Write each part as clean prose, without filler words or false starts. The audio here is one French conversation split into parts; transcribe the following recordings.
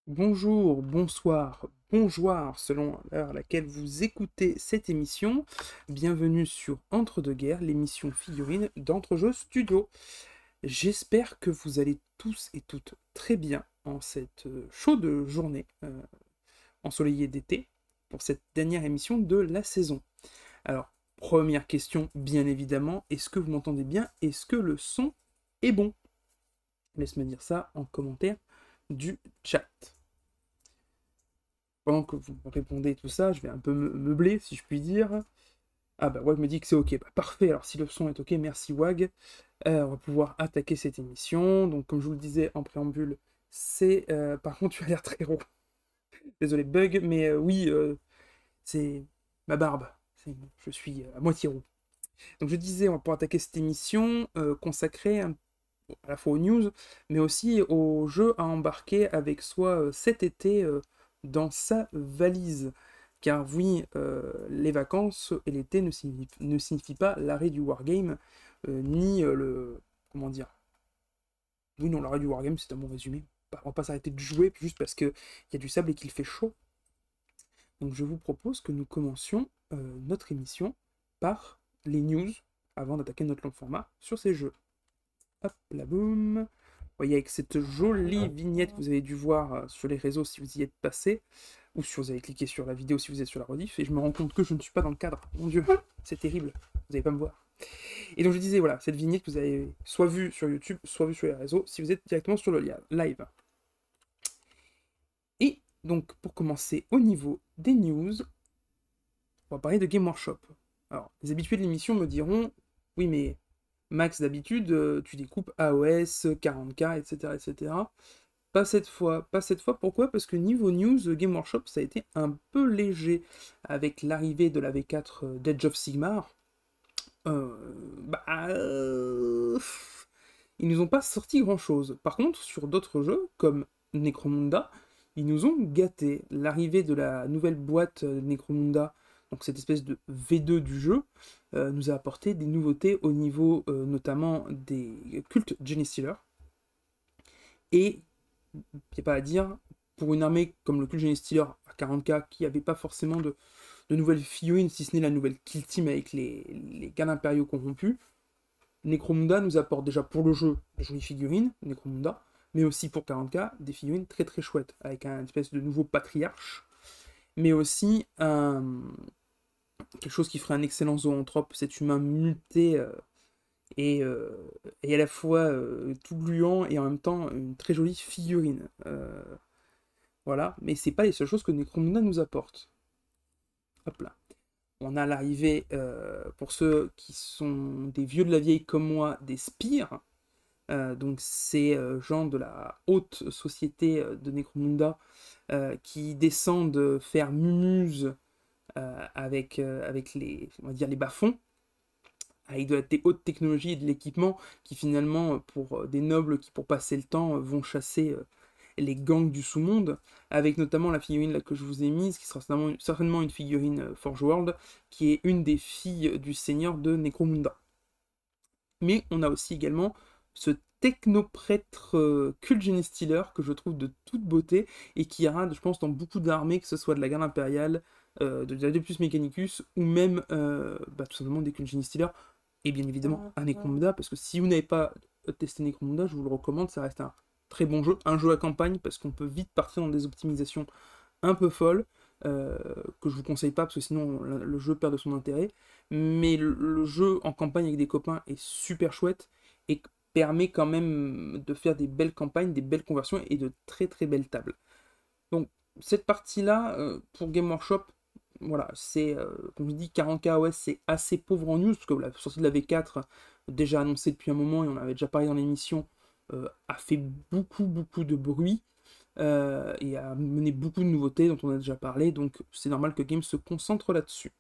Bonjour, bonsoir, bonjour selon l'heure à laquelle vous écoutez cette émission. Bienvenue sur Entre deux guerres, l'émission figurine d'Entrejeux Studio. J'espère que vous allez tous et toutes très bien en cette chaude journée ensoleillée d'été pour cette dernière émission de la saison. Alors, première question, bien évidemment, est-ce que vous m'entendez bien? Est-ce que le son est bon? Laisse-moi dire ça en commentaire du chat. Pendant que vous répondez tout ça, je vais un peu meubler, si je puis dire. Ah bah Wag me dit que c'est ok, bah parfait, alors si le son est ok, merci Wag. On va pouvoir attaquer cette émission, donc comme je vous le disais en préambule, c'est... par contre tu as l'air très rond. Désolé bug, mais oui, c'est ma barbe, je suis à moitié roux. Donc je disais, on va pouvoir attaquer cette émission consacrée à la fois aux news, mais aussi aux jeux à embarquer avec soi cet été dans sa valise. Car oui, les vacances et l'été ne signifient pas l'arrêt du wargame, ni le... comment dire? Oui, non, l'arrêt du wargame, c'est un bon résumé. On va pas s'arrêter de jouer juste parce qu'il y a du sable et qu'il fait chaud. Donc je vous propose que nous commencions notre émission par les news, avant d'attaquer notre long format sur ces jeux. Hop là, boum. Vous voyez, avec cette jolie vignette que vous avez dû voir sur les réseaux si vous y êtes passé, ou si vous avez cliqué sur la vidéo si vous êtes sur la rediff, et je me rends compte que je ne suis pas dans le cadre. Mon Dieu, c'est terrible, vous n'allez pas me voir. Et donc je disais, voilà, cette vignette que vous avez soit vue sur YouTube, soit vue sur les réseaux, si vous êtes directement sur le live. Et donc, pour commencer au niveau des news, on va parler de Game Workshop. Alors, les habitués de l'émission me diront, oui mais Max, d'habitude, tu découpes AOS, 40K, etc., etc. Pas cette fois. Pas cette fois, pourquoi? Parce que niveau news, Game Workshop, ça a été un peu léger avec l'arrivée de la V4 d'Edge of Sigmar. Bah... Ils nous ont pas sorti grand-chose. Par contre, sur d'autres jeux, comme Necromunda, ils nous ont gâtés. L'arrivée de la nouvelle boîte Necromunda, donc cette espèce de V2 du jeu, nous a apporté des nouveautés au niveau notamment des cultes Genestealer. Et, il n'y a pas à dire, pour une armée comme le culte Genestealer à 40K, qui n'avait pas forcément de nouvelles figurines, si ce n'est la nouvelle Kill Team avec les gardes impériaux corrompus, Necromunda nous apporte déjà pour le jeu de jolies figurines, Necromunda, mais aussi pour 40K, des figurines très très chouettes, avec un espèce de nouveau patriarche, mais aussi quelque chose qui ferait un excellent zoanthrope, cet humain muté et à la fois tout gluant et en même temps une très jolie figurine. Voilà, mais c'est pas les seules choses que Necromunda nous apporte. Hop là. On a l'arrivée, pour ceux qui sont des vieux de la vieille comme moi, des spires. Donc ces gens de la haute société de Necromunda qui descendent faire mumuse avec les, on va dire, les bas-fonds, avec de la haute technologie et de l'équipement qui finalement, pour des nobles qui pour passer le temps vont chasser les gangs du sous-monde, avec notamment la figurine là, que je vous ai mise, qui sera certainement une figurine Forge World, qui est une des filles du seigneur de Necromunda. Mais on a aussi également ce technoprêtre culte Genestealer que je trouve de toute beauté et qui ira, je pense, dans beaucoup d'armées, que ce soit de la garde impériale, de la Adeptus Mechanicus ou même tout simplement des cult Genestealer et bien évidemment un Necromunda, parce que si vous n'avez pas testé Necromunda, je vous le recommande, ça reste un très bon jeu, un jeu à campagne parce qu'on peut vite partir dans des optimisations un peu folles, que je vous conseille pas parce que sinon le jeu perd de son intérêt, mais le jeu en campagne avec des copains est super chouette et permet quand même de faire des belles campagnes, des belles conversions et de très très belles tables. Donc cette partie-là, pour Game Workshop, voilà, c'est, comme je dis, 40K AOS, c'est assez pauvre en news, parce que la sortie de la V4, déjà annoncée depuis un moment, et on avait déjà parlé dans l'émission, a fait beaucoup de bruit, et a mené beaucoup de nouveautés dont on a déjà parlé, donc c'est normal que Game se concentre là-dessus.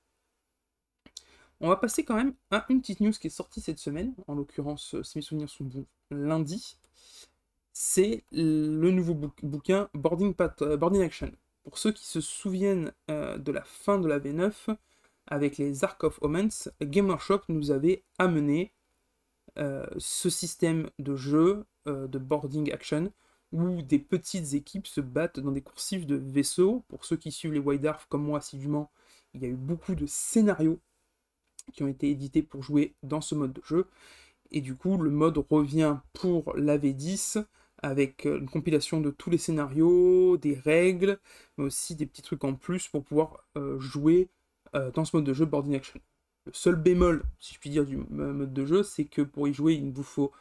On va passer quand même à une petite news qui est sortie cette semaine, en l'occurrence, si mes souvenirs sont bons, lundi. C'est le nouveau bouquin Boarding Action. Pour ceux qui se souviennent de la fin de la V9, avec les Ark of Omens, Game Workshop nous avait amené ce système de jeu de boarding action où des petites équipes se battent dans des coursives de vaisseaux. Pour ceux qui suivent les White Dwarf comme moi assidûment, il y a eu beaucoup de scénarios qui ont été édités pour jouer dans ce mode de jeu. Et du coup, le mode revient pour la V10 avec une compilation de tous les scénarios, des règles, mais aussi des petits trucs en plus pour pouvoir jouer dans ce mode de jeu boarding action. Le seul bémol, si je puis dire, du mode de jeu, c'est que pour y jouer, il vous faut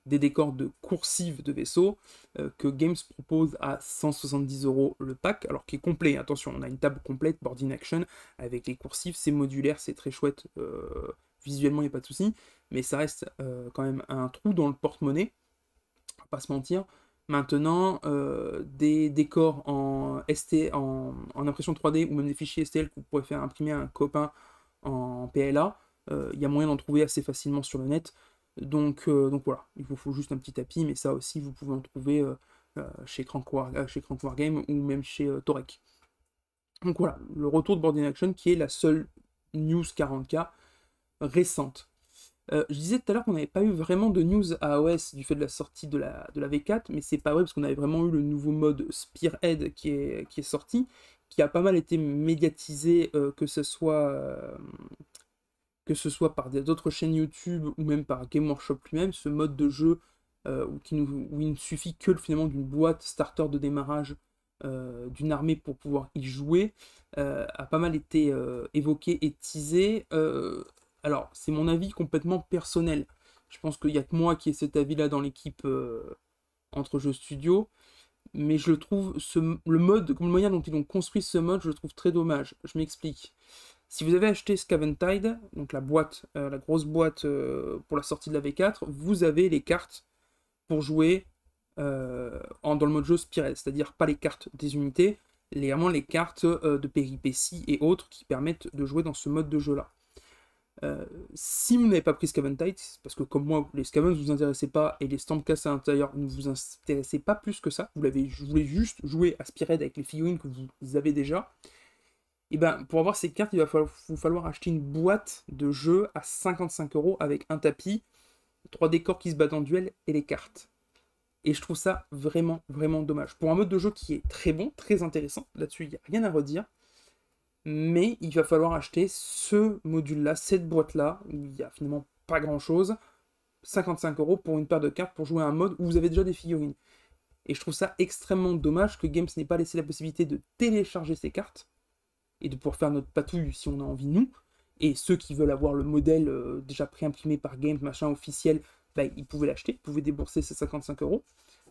des décors de coursives de vaisseaux que Games propose à 170 € le pack, alors qui est complet. Attention, on a une table complète, boarding action, avec les coursives, c'est modulaire, c'est très chouette, visuellement, il n'y a pas de souci, mais ça reste quand même un trou dans le porte-monnaie, on va pas se mentir. Maintenant, des décors en impression 3D ou même des fichiers STL que vous pourrez faire imprimer à un copain en PLA, il y a moyen d'en trouver assez facilement sur le net. Donc voilà, il vous faut juste un petit tapis, mais ça aussi vous pouvez en trouver chez Crank Wargame ou même chez Torek. Donc voilà, le retour de Boarding Action qui est la seule news 40K récente. Je disais tout à l'heure qu'on n'avait pas eu vraiment de news à AOS du fait de la sortie de la V4, mais c'est pas vrai parce qu'on avait vraiment eu le nouveau mode Spearhead qui est sorti, qui a pas mal été médiatisé, que ce soit par d'autres chaînes YouTube ou même par Game Workshop lui-même, ce mode de jeu où il ne suffit que finalement d'une boîte starter de démarrage d'une armée pour pouvoir y jouer, a pas mal été évoqué et teasé. Alors, c'est mon avis complètement personnel. Je pense qu'il n'y a que moi qui ai cet avis-là dans l'équipe entre jeux studio, mais je trouve le moyen dont ils ont construit ce mode, je le trouve très dommage. Je m'explique. Si vous avez acheté Scaventide, donc la boîte, la grosse boîte pour la sortie de la V4, vous avez les cartes pour jouer dans le mode jeu Spearhead, c'est-à-dire pas les cartes des unités, vraiment les cartes de péripéties et autres qui permettent de jouer dans ce mode de jeu-là. Si vous n'avez pas pris Scaventide, parce que comme moi, les Scavens ne vous intéressaient pas et les Stormcast à l'intérieur ne vous intéressaient pas plus que ça, vous voulez juste jouer à Spearhead avec les figurines que vous avez déjà, et ben pour avoir ces cartes, il va vous falloir acheter une boîte de jeu à 55 € avec un tapis, 3 décors qui se battent en duel et les cartes. Et je trouve ça vraiment, vraiment dommage. Pour un mode de jeu qui est très bon, très intéressant, là-dessus il n'y a rien à redire, mais il va falloir acheter ce module-là, cette boîte-là, où il n'y a finalement pas grand-chose, 55 € pour une paire de cartes pour jouer à un mode où vous avez déjà des figurines. Et je trouve ça extrêmement dommage que Games n'ait pas laissé la possibilité de télécharger ces cartes, et de pouvoir faire notre patouille si on a envie, nous. Et ceux qui veulent avoir le modèle déjà pré-imprimé par Games, machin, officiel, bah, ils pouvaient l'acheter, ils pouvaient débourser ces 55 €.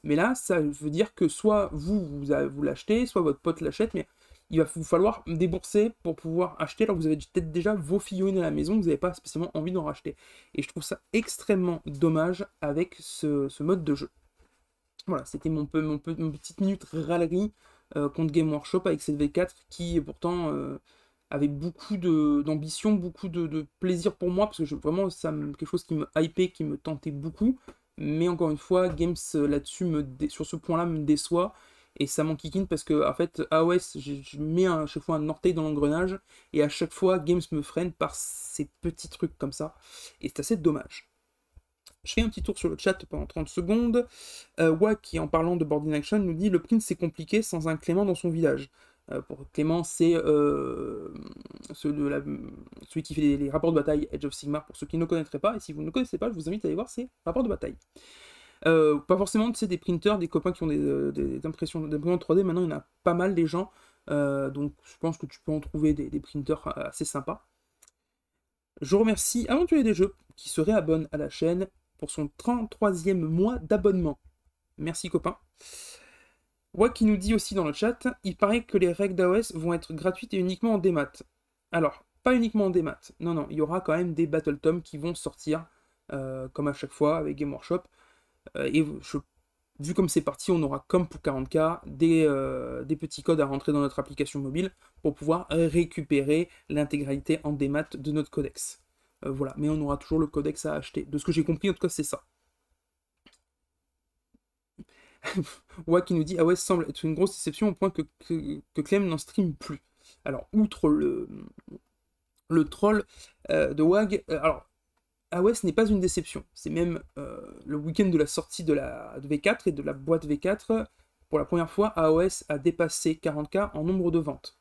Mais là, ça veut dire que soit vous l'achetez, soit votre pote l'achète, mais il va vous falloir débourser pour pouvoir acheter, alors que vous avez peut-être déjà vos figurines à la maison, vous n'avez pas spécialement envie d'en racheter. Et je trouve ça extrêmement dommage avec ce mode de jeu. Voilà, c'était mon petite minute râlerie contre Game Workshop avec cette V4 qui pourtant avait beaucoup d'ambition, beaucoup de plaisir pour moi, parce que vraiment quelque chose qui me hypait, qui me tentait beaucoup, mais encore une fois, Games là-dessus, sur ce point-là, me déçoit, et ça m'enquiquine parce que en fait, AOS, je mets à chaque fois un orteil dans l'engrenage, et à chaque fois, Games me freine par ces petits trucs comme ça, et c'est assez dommage. Je fais un petit tour sur le chat pendant 30 secondes. Wack, qui en parlant de Boarding Action, nous dit « Le print c'est compliqué sans un Clément dans son village ». Pour Clément, c'est celui qui fait les rapports de bataille Age of Sigmar, pour ceux qui ne connaîtraient pas. Et si vous ne connaissez pas, je vous invite à aller voir ces rapports de bataille. Pas forcément, tu sais, des printers, des copains qui ont des impressions 3D. Maintenant, il y en a pas mal, des gens. Donc, je pense que tu peux en trouver des printers assez sympas. Je remercie Aventurier des Jeux qui se réabonne à la chaîne pour son 33e mois d'abonnement. Merci copain. Wack qui nous dit aussi dans le chat, il paraît que les règles d'AOS vont être gratuites et uniquement en démat. Alors, pas uniquement en démat, non, il y aura quand même des Battle Tomes qui vont sortir, comme à chaque fois avec Game Workshop. Vu comme c'est parti, on aura comme pour 40K des petits codes à rentrer dans notre application mobile pour pouvoir récupérer l'intégralité en démat de notre codex. Voilà, mais on aura toujours le codex à acheter. De ce que j'ai compris, en tout cas, c'est ça. Wack qui nous dit « Ah ouais, ça semble être une grosse déception au point que Clem n'en stream plus. » Alors, outre le troll de WAG. Alors, AOS n'est pas une déception. C'est même le week-end de la sortie de V4 et de la boîte V4. Pour la première fois, AOS a dépassé 40K en nombre de ventes.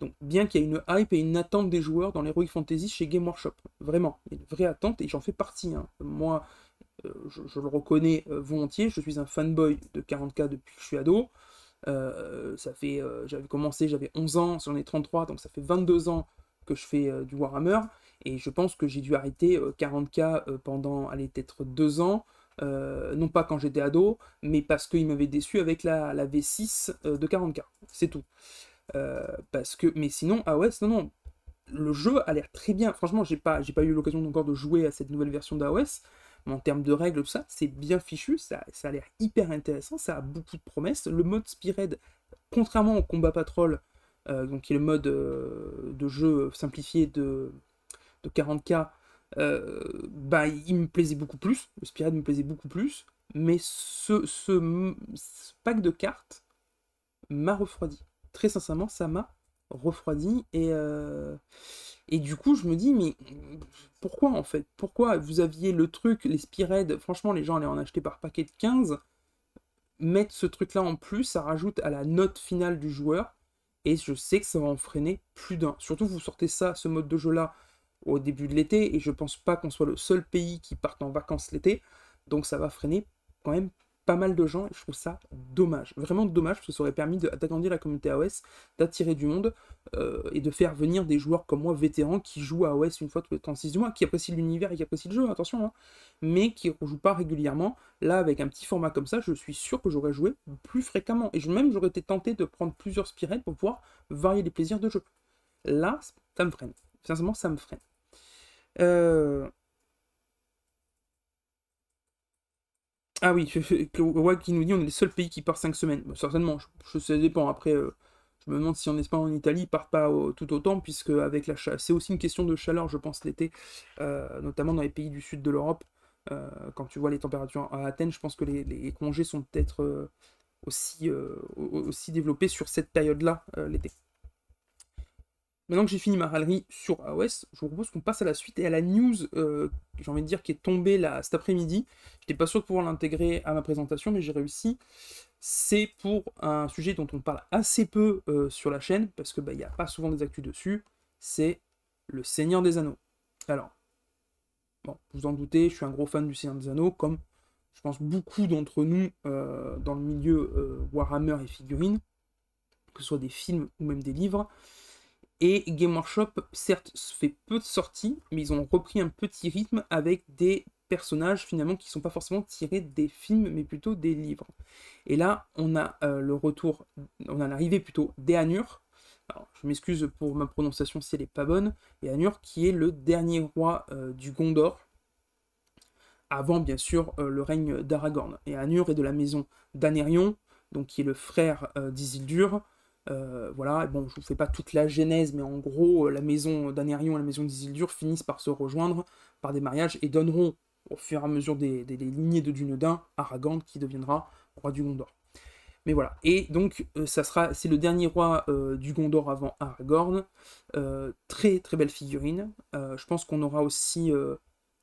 Donc, bien qu'il y ait une hype et une attente des joueurs dans l'Heroic Fantasy chez Game Workshop. Vraiment, il y a une vraie attente et j'en fais partie. Hein. Moi, je le reconnais volontiers, je suis un fanboy de 40K depuis que je suis ado. J'avais commencé, j'avais 11 ans, j'en ai 33, donc ça fait 22 ans que je fais du Warhammer. Et je pense que j'ai dû arrêter 40K pendant, allez, peut-être 2 ans. Non pas quand j'étais ado, mais parce qu'il m'avait déçu avec la V6 de 40K. C'est tout. Mais sinon, ah ouais, non, le jeu a l'air très bien. Franchement, j'ai pas eu l'occasion encore de jouer à cette nouvelle version d'AOS, mais en termes de règles, tout ça, c'est bien fichu, ça a l'air hyper intéressant, ça a beaucoup de promesses. Le mode Spearhead, contrairement au combat patrol, donc qui est le mode de jeu simplifié de 40K, bah, il me plaisait beaucoup plus, le Spearhead me plaisait beaucoup plus, mais ce pack de cartes m'a refroidi. Très sincèrement, ça m'a refroidi et du coup, je me dis, mais pourquoi en fait? Pourquoi vous aviez le truc, les Spearhead, franchement, les gens allaient en acheter par paquet de 15, mettre ce truc-là en plus, ça rajoute à la note finale du joueur, et je sais que ça va en freiner plus d'un. Surtout, vous sortez ça, ce mode de jeu-là, au début de l'été, et je pense pas qu'on soit le seul pays qui parte en vacances l'été, donc ça va freiner quand même pas mal de gens, et je trouve ça dommage, vraiment dommage, parce que ça aurait permis d'agrandir la communauté AOS, d'attirer du monde, et de faire venir des joueurs comme moi, vétérans, qui jouent à AOS une fois tous les 36 du mois, qui apprécient l'univers et qui apprécient le jeu, attention, hein, mais qui ne jouent pas régulièrement. Là, avec un petit format comme ça, je suis sûr que j'aurais joué plus fréquemment, et même j'aurais été tenté de prendre plusieurs Spearhead pour pouvoir varier les plaisirs de jeu. Là, ça me freine, sincèrement, ça me freine. Ah oui, Wag qui nous dit on est le seul pays qui part 5 semaines. Bah, certainement, ça dépend. Après, je me demande si en Espagne ou en Italie, ils partent pas tout autant, puisque avec la c'est aussi une question de chaleur, je pense, l'été, notamment dans les pays du sud de l'Europe. Quand tu vois les températures à Athènes, je pense que les congés sont peut-être aussi développés sur cette période-là, l'été. Maintenant que j'ai fini ma râlerie sur AOS, je vous propose qu'on passe à la suite et à la news, j'ai envie de dire, qui est tombée là, cet après-midi. J'étais pas sûr de pouvoir l'intégrer à ma présentation, mais j'ai réussi. C'est pour un sujet dont on parle assez peu sur la chaîne, parce que bah, y a pas souvent des actus dessus. C'est le Seigneur des Anneaux. Alors, bon, vous en doutez, je suis un gros fan du Seigneur des Anneaux, comme je pense beaucoup d'entre nous dans le milieu Warhammer et figurines, que ce soit des films ou même des livres. Et Game Workshop, certes, fait peu de sorties, mais ils ont repris un petit rythme avec des personnages finalement qui ne sont pas forcément tirés des films, mais plutôt des livres. Et là, on a on a l'arrivée plutôt d'Éanur. Alors, je m'excuse pour ma prononciation si elle n'est pas bonne. Éanur qui est le dernier roi du Gondor, avant bien sûr le règne d'Aragorn. Éanur est de la maison d'Anérion, donc qui est le frère d'Isildur. Voilà, bon, je vous fais pas toute la genèse, mais en gros, la maison d'Anérion et la maison d'Isildur finissent par se rejoindre par des mariages et donneront, au fur et à mesure des lignées de Dunedain, Aragorn qui deviendra roi du Gondor. Mais voilà, et donc c'est le dernier roi du Gondor avant Aragorn. Très très belle figurine. Je pense qu'on aura aussi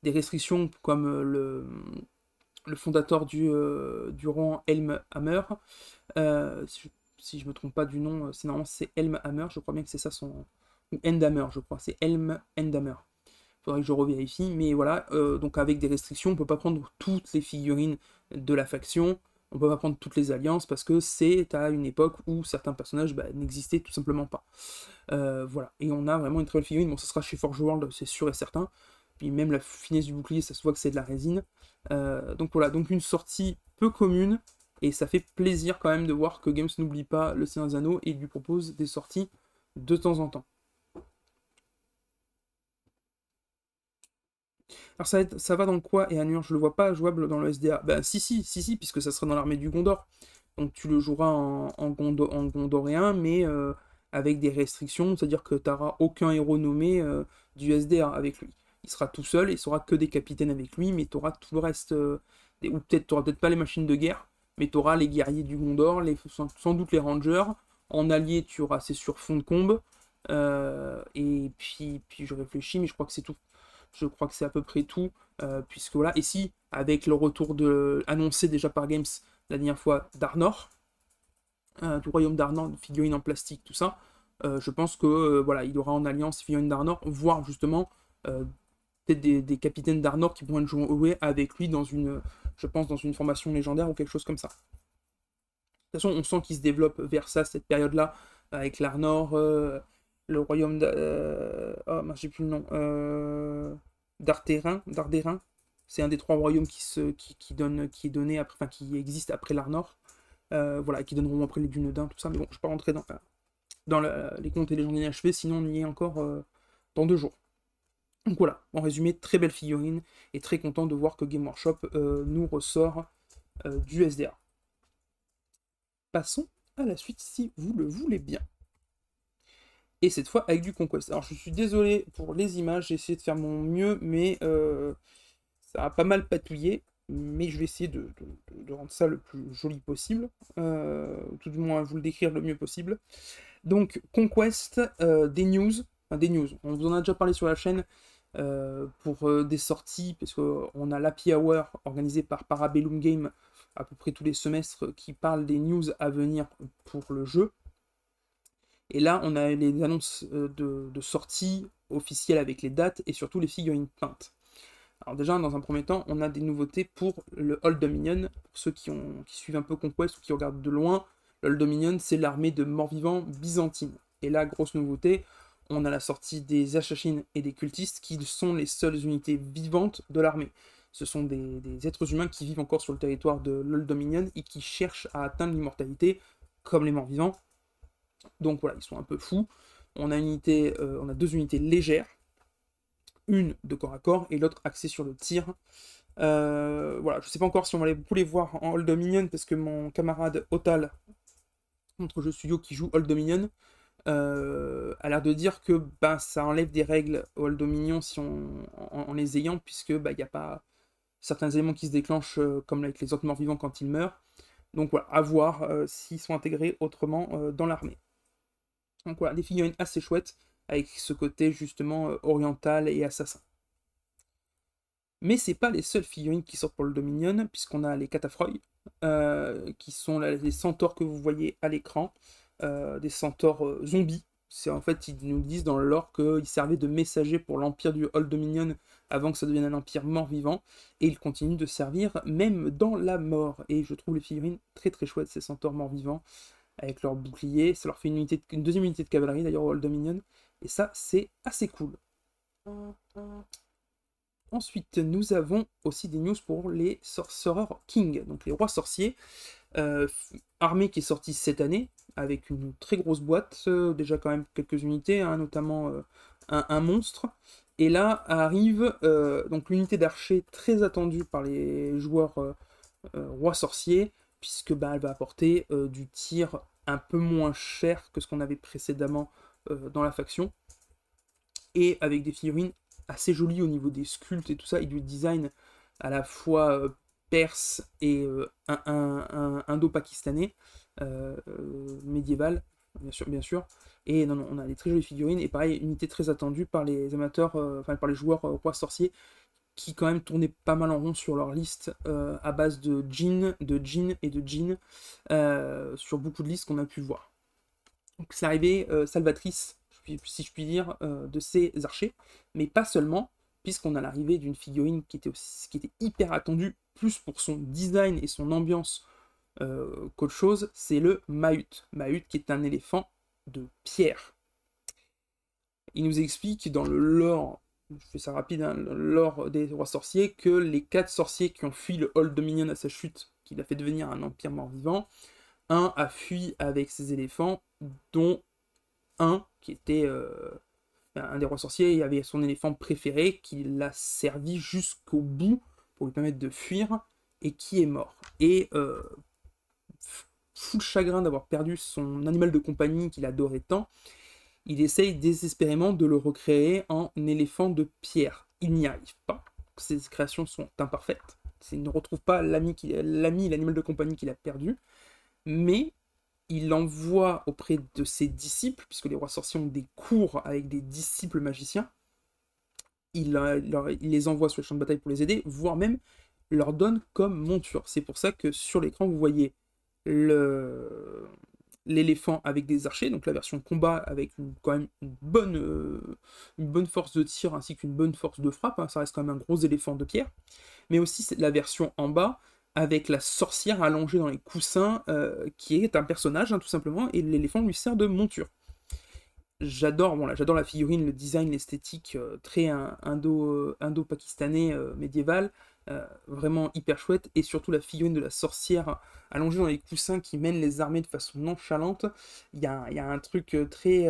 des restrictions comme le fondateur du rang Helmhammer. Si je me trompe pas du nom, normalement c'est Helmhammer, je crois bien que c'est ça son... Ou Endhammer, je crois, c'est Helm Endhammer. Faudrait que je revérifie, mais voilà, donc avec des restrictions, on peut pas prendre toutes les figurines de la faction, on peut pas prendre toutes les alliances, parce que c'est à une époque où certains personnages n'existaient tout simplement pas. Voilà, et on a vraiment une très belle figurine, bon ça sera chez Forge World, c'est sûr et certain, puis même la finesse du bouclier, ça se voit que c'est de la résine. Donc voilà, donc une sortie peu commune, et ça fait plaisir quand même de voir que Games n'oublie pas le Seigneur des Anneaux et lui propose des sorties de temps en temps. Alors ça va dans quoi, Éanur? Je le vois pas jouable dans le SDA. Ben si, puisque ça sera dans l'armée du Gondor. Donc tu le joueras en gondoréen, mais avec des restrictions, c'est-à-dire que tu n'auras aucun héros nommé du SDA avec lui. Il sera tout seul, et il sera que des capitaines avec lui, mais tu auras tout le reste, ou peut-être tu n'auras peut-être pas les machines de guerre, mais tu auras les guerriers du Gondor, sans doute les rangers. En allié, tu auras c'est sur fond de combe. Et puis je réfléchis, mais je crois que c'est tout. Je crois que c'est à peu près tout, puisque voilà. Et si, avec le retour annoncé déjà par Games la dernière fois d'Arnor, du royaume d'Arnor, de figurines en plastique, tout ça, je pense que voilà, il aura en alliance les figurines d'Arnor, voire justement euh, peut-être des capitaines d'Arnor qui pourront jouer avec lui dans je pense, dans une formation légendaire ou quelque chose comme ça. De toute façon, on sent qu'il se développe vers ça, cette période-là, avec l'Arnor, le royaume oh, mince, j'ai plus le nom. D'Ardérin. C'est un des trois royaumes qui est donné après, enfin, qui existe après l'Arnor. Voilà, qui donneront après les dunes d'un, tout ça. Mais bon, je ne vais pas rentrer dans les contes et légendes inachevés, sinon on y est encore dans 2 jours. Donc voilà, en résumé, très belle figurine, et très content de voir que Game Workshop nous ressort du SDA. Passons à la suite si vous le voulez bien. Et cette fois avec du Conquest. Alors je suis désolé pour les images, j'ai essayé de faire mon mieux, mais ça a pas mal patouillé. Mais je vais essayer de rendre ça le plus joli possible, tout du moins vous le décrire le mieux possible. Donc Conquest, des news, on vous en a déjà parlé sur la chaîne, pour des sorties, parce qu'on a l'Happy Hour organisé par Parabellum Game à peu près tous les semestres qui parle des news à venir pour le jeu. Et là, on a les annonces de sortie officielles avec les dates et surtout les figurines peintes. Alors déjà, dans un premier temps, on a des nouveautés pour le Old Dominion. Pour ceux qui suivent un peu Conquest ou qui regardent de loin, le Old Dominion, c'est l'armée de morts-vivants byzantine. Et là, grosse nouveauté, on a la sortie des Assassins et des cultistes qui sont les seules unités vivantes de l'armée. Ce sont des êtres humains qui vivent encore sur le territoire de l'Old Dominion et qui cherchent à atteindre l'immortalité, comme les morts-vivants. Donc voilà, ils sont un peu fous. On a 2 unités légères, une de corps à corps et l'autre axée sur le tir. Voilà, je sais pas encore si on va beaucoup les voir en Old Dominion, parce que mon camarade Otal, notre jeu studio qui joue Old Dominion, a l'air de dire que ça enlève des règles au Old Dominion en les ayant, puisque il n'y a pas certains éléments qui se déclenchent comme avec les autres morts vivants quand ils meurent. Donc voilà, à voir s'ils sont intégrés autrement dans l'armée. Donc voilà, des figurines assez chouettes, avec ce côté justement oriental et assassin. Mais c'est pas les seules figurines qui sortent pour le Dominion, puisqu'on a les Catafroy, qui sont les centaures que vous voyez à l'écran, des centaures zombies. C'est en fait, ils nous disent dans le lore qu'ils servaient de messagers pour l'empire du Old Dominion avant que ça devienne un empire mort-vivant, et ils continuent de servir même dans la mort. Et je trouve les figurines très très chouettes, ces centaures morts-vivants, avec leur bouclier. Ça leur fait une deuxième unité de cavalerie d'ailleurs au Old Dominion, et ça c'est assez cool. Ensuite, nous avons aussi des news pour les Sorcerer King, donc les rois sorciers, armée qui est sortie cette année, avec une très grosse boîte, déjà quand même quelques unités, hein, notamment un monstre. Et là arrive donc l'unité d'archer très attendue par les joueurs rois sorciers, puisque elle va apporter du tir un peu moins cher que ce qu'on avait précédemment dans la faction, et avec des figurines assez jolies au niveau des sculptes et tout ça, et du design à la fois perse et indo-pakistanais, médiéval, bien sûr. Et non, on a des très jolies figurines, et pareil, unité très attendue par les amateurs, enfin par les joueurs rois sorciers, qui quand même tournaient pas mal en rond sur leur liste à base de djinn et de djinn, sur beaucoup de listes qu'on a pu voir. Donc c'est arrivé salvatrice, si je puis dire, de ces archers, mais pas seulement, puisqu'on a l'arrivée d'une figurine qui était hyper attendue, plus pour son design et son ambiance qu'autre chose, c'est le Mahut. Mahut qui est un éléphant de pierre. Il nous explique dans le lore, je fais ça rapide, hein, le lore des rois sorciers, que les 4 sorciers qui ont fui le Old Dominion à sa chute, qui l'a fait devenir un empire mort-vivant, un a fui avec ses éléphants, dont un qui était un des rois sorciers, il avait son éléphant préféré, qui l'a servi jusqu'au bout pour lui permettre de fuir, et qui est mort. Et fou de chagrin d'avoir perdu son animal de compagnie qu'il adorait tant, il essaye désespérément de le recréer en éléphant de pierre. Il n'y arrive pas. Ses créations sont imparfaites. Il ne retrouve pas l'ami et l'animal de compagnie qu'il a perdu, mais il l'envoie auprès de ses disciples, puisque les rois sorciers ont des cours avec des disciples magiciens. Il les envoie sur le champ de bataille pour les aider, voire même leur donne comme monture. C'est pour ça que sur l'écran, vous voyez l'éléphant avec des archers, donc la version combat avec quand même une bonne force de tir ainsi qu'une bonne force de frappe, hein. Ça reste quand même un gros éléphant de pierre, mais aussi la version en bas avec la sorcière allongée dans les coussins, qui est un personnage, hein, tout simplement, et l'éléphant lui sert de monture. J'adore la figurine, le design, l'esthétique très indo-pakistanais médiéval, vraiment hyper chouette, et surtout la figurine de la sorcière allongée dans les coussins qui mène les armées de façon nonchalante. Il y a un truc très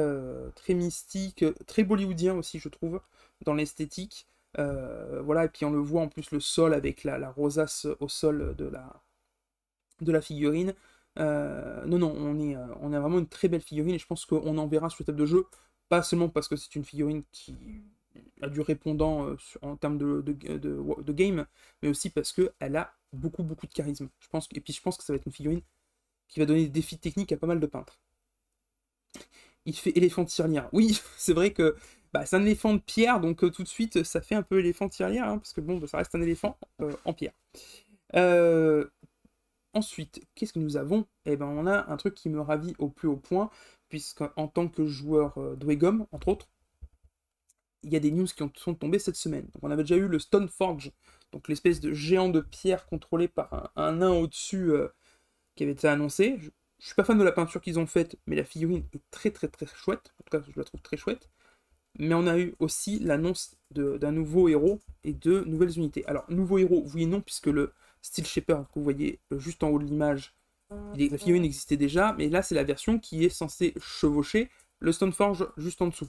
mystique, très bollywoodien aussi, je trouve, dans l'esthétique. Voilà, et puis on le voit en plus le sol avec la rosace au sol de la figurine. Non, on a vraiment une très belle figurine et je pense qu'on en verra sur le table de jeu, pas seulement parce que c'est une figurine qui a du répondant en termes de game, mais aussi parce qu'elle a beaucoup de charisme. Et puis je pense que ça va être une figurine qui va donner des défis techniques à pas mal de peintres. Il fait éléphant tirelire. Oui, c'est vrai que c'est un éléphant de pierre, donc tout de suite ça fait un peu éléphant tirelire, hein, parce que bon, ça reste un éléphant en pierre. Ensuite, qu'est-ce que nous avons? Eh ben, on a un truc qui me ravit au plus haut point, puisqu'en tant que joueur Dwegom, entre autres, il y a des news qui sont tombées cette semaine. Donc, on avait déjà eu le Stoneforge, donc l'espèce de géant de pierre contrôlé par un nain au-dessus qui avait été annoncé. Je suis pas fan de la peinture qu'ils ont faite, mais la figurine est très chouette. En tout cas, je la trouve très chouette. Mais on a eu aussi l'annonce d'un nouveau héros et de nouvelles unités. Alors, nouveau héros, oui et non, puisque le Steel Shaper que vous voyez juste en haut de l'image, la figurine existait déjà, mais là c'est la version qui est censée chevaucher le Stoneforge juste en dessous.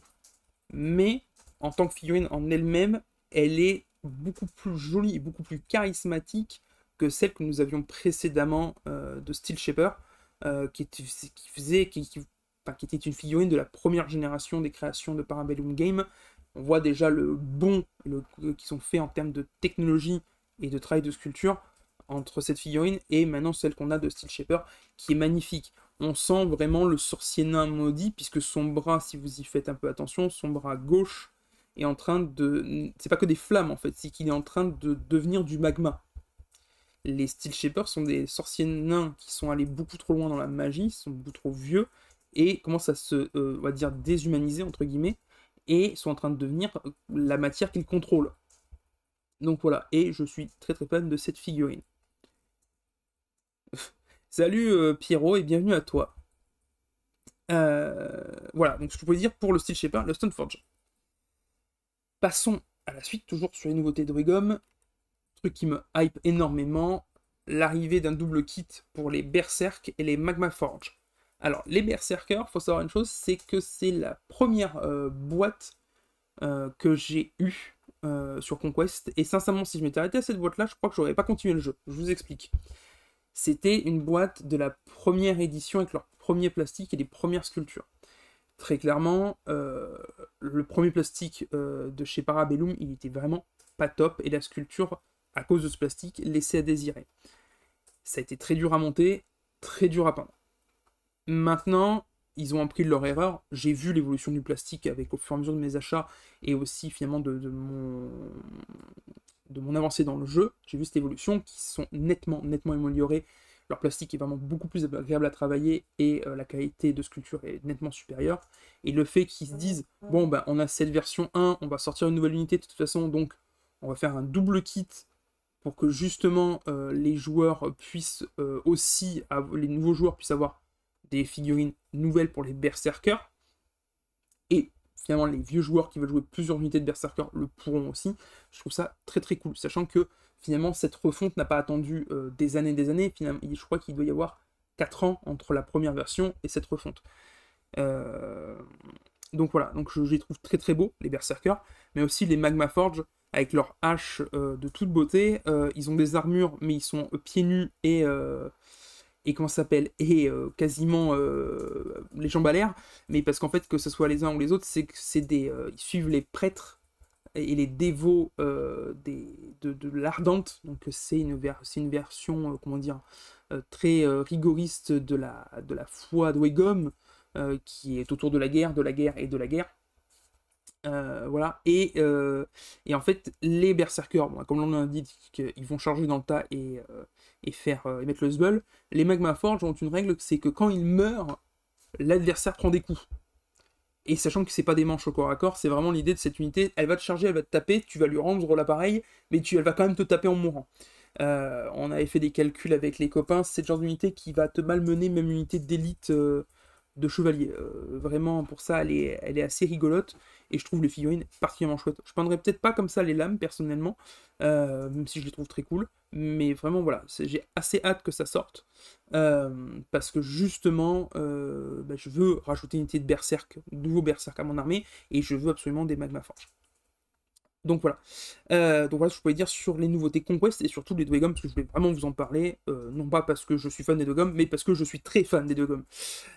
Mais en tant que figurine en elle-même, elle est beaucoup plus jolie et beaucoup plus charismatique que celle que nous avions précédemment de Steel Shaper, qui était une figurine de la première génération des créations de Parabellum Game. On voit déjà le bond qui sont faits en termes de technologie et de travail de sculpture entre cette figurine et maintenant celle qu'on a de Steel Shaper, qui est magnifique. On sent vraiment le sorcier nain maudit, puisque son bras, si vous y faites un peu attention, son bras gauche est en train de... C'est pas que des flammes en fait, c'est qu'il est en train de devenir du magma. Les Steel Shapers sont des sorciers nains qui sont allés beaucoup trop loin dans la magie, sont beaucoup trop vieux, et commencent à se, on va dire, déshumaniser, entre guillemets, et sont en train de devenir la matière qu'ils contrôlent. Donc voilà, et je suis très fan de cette figurine. Salut Pierrot, et bienvenue à toi. Voilà, donc ce que je peux dire pour le Steel Shaper, le Stoneforge. Passons à la suite, toujours sur les nouveautés de Dwegom. Truc qui me hype énormément, l'arrivée d'un double kit pour les Berserk et les Magma Forge. Alors, les Berserkers, faut savoir une chose, c'est que c'est la première boîte que j'ai eue sur Conquest, et sincèrement, si je m'étais arrêté à cette boîte-là, je crois que j'aurais pas continué le jeu. Je vous explique. C'était une boîte de la première édition avec leur premier plastique et les premières sculptures. Très clairement, le premier plastique de chez Parabellum, il était vraiment pas top, et la sculpture, à cause de ce plastique, laissait à désirer. Ça a été très dur à monter, très dur à peindre. Maintenant, ils ont appris de leur erreur. J'ai vu l'évolution du plastique au fur et à mesure de mes achats, et aussi finalement de mon avancée dans le jeu. J'ai vu cette évolution qui sont nettement améliorées. Leur plastique est vraiment beaucoup plus agréable à travailler, et la qualité de sculpture est nettement supérieure. Et le fait qu'ils se disent, bon ben on a cette version 1, on va sortir une nouvelle unité de toute façon, donc on va faire un double kit pour que justement les joueurs puissent aussi, les nouveaux joueurs puissent avoir des figurines nouvelles pour les Berserkers, et finalement les vieux joueurs qui veulent jouer plusieurs unités de Berserkers le pourront aussi. Je trouve ça très cool, sachant que finalement cette refonte n'a pas attendu des années, finalement, je crois qu'il doit y avoir 4 ans entre la première version et cette refonte. Donc voilà, donc je les trouve très beaux, les Berserkers, mais aussi les Magma Forge, avec leurs haches de toute beauté. Ils ont des armures, mais ils sont pieds nus et comment ça s'appelle, et quasiment les jambes à l'air, mais parce qu'en fait, que ce soit les uns ou les autres, c'est que ils suivent les prêtres et les dévots de l'Ardente. Donc c'est une version, comment dire, très rigoriste de la foi de Wegom, qui est autour de la guerre et de la guerre. Voilà, et en fait, les berserkers, bon, comme l'on indique, ils vont charger dans le tas et mettre le sbull. Les Magma Forge ont une règle, c'est que quand ils meurent, l'adversaire prend des coups. Et sachant que c'est pas des manches au corps à corps, c'est vraiment l'idée de cette unité, elle va te charger, elle va te taper, tu vas lui rendre l'appareil, mais elle va quand même te taper en mourant. On avait fait des calculs avec les copains, c'est le genre d'unité qui va te malmener, même une unité d'élite de chevalier. Vraiment, pour ça, elle est assez rigolote, et je trouve les figurines particulièrement chouettes. Je peindrais peut-être pas comme ça les lames, personnellement, même si je les trouve très cool, mais vraiment, voilà, j'ai assez hâte que ça sorte, parce que justement, je veux rajouter une unité de berserk, de nouveau berserk à mon armée, et je veux absolument des Magma Forge. Donc voilà. Donc voilà ce que je pouvais dire sur les nouveautés Conquest et surtout les Dwegom, parce que je voulais vraiment vous en parler, non pas parce que je suis fan des Dwegom, mais parce que je suis très fan des Dwegom.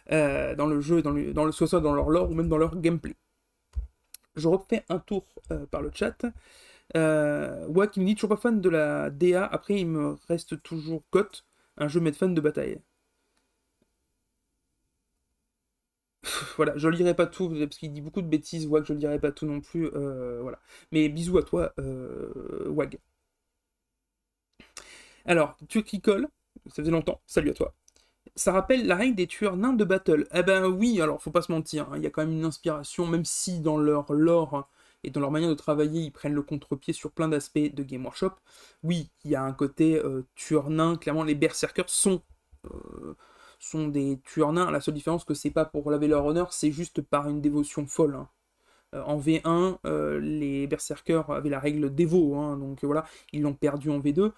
Dans le jeu, soit ça dans leur lore ou même dans leur gameplay. Je refais un tour par le chat. Ouais, qui me dit toujours pas fan de la DA, après il me reste toujours GOT, un jeu fan de bataille. Voilà, je lirai pas tout, parce qu'il dit beaucoup de bêtises, Wag, je lirai pas tout non plus, voilà. Mais bisous à toi, Wag. Alors, Turkicole, ça faisait longtemps, salut à toi. Ça rappelle la règle des tueurs nains de Battle. Eh ben oui, alors faut pas se mentir, hein, il y a quand même une inspiration, même si dans leur lore et dans leur manière de travailler, ils prennent le contre-pied sur plein d'aspects de Game Workshop. Oui, il y a un côté tueur nain, clairement les berserkers sont des tueurs nains, la seule différence que c'est pas pour laver leur honneur, c'est juste par une dévotion folle, hein. En V1, les berserkers avaient la règle dévot, hein, donc voilà, ils l'ont perdu en V2,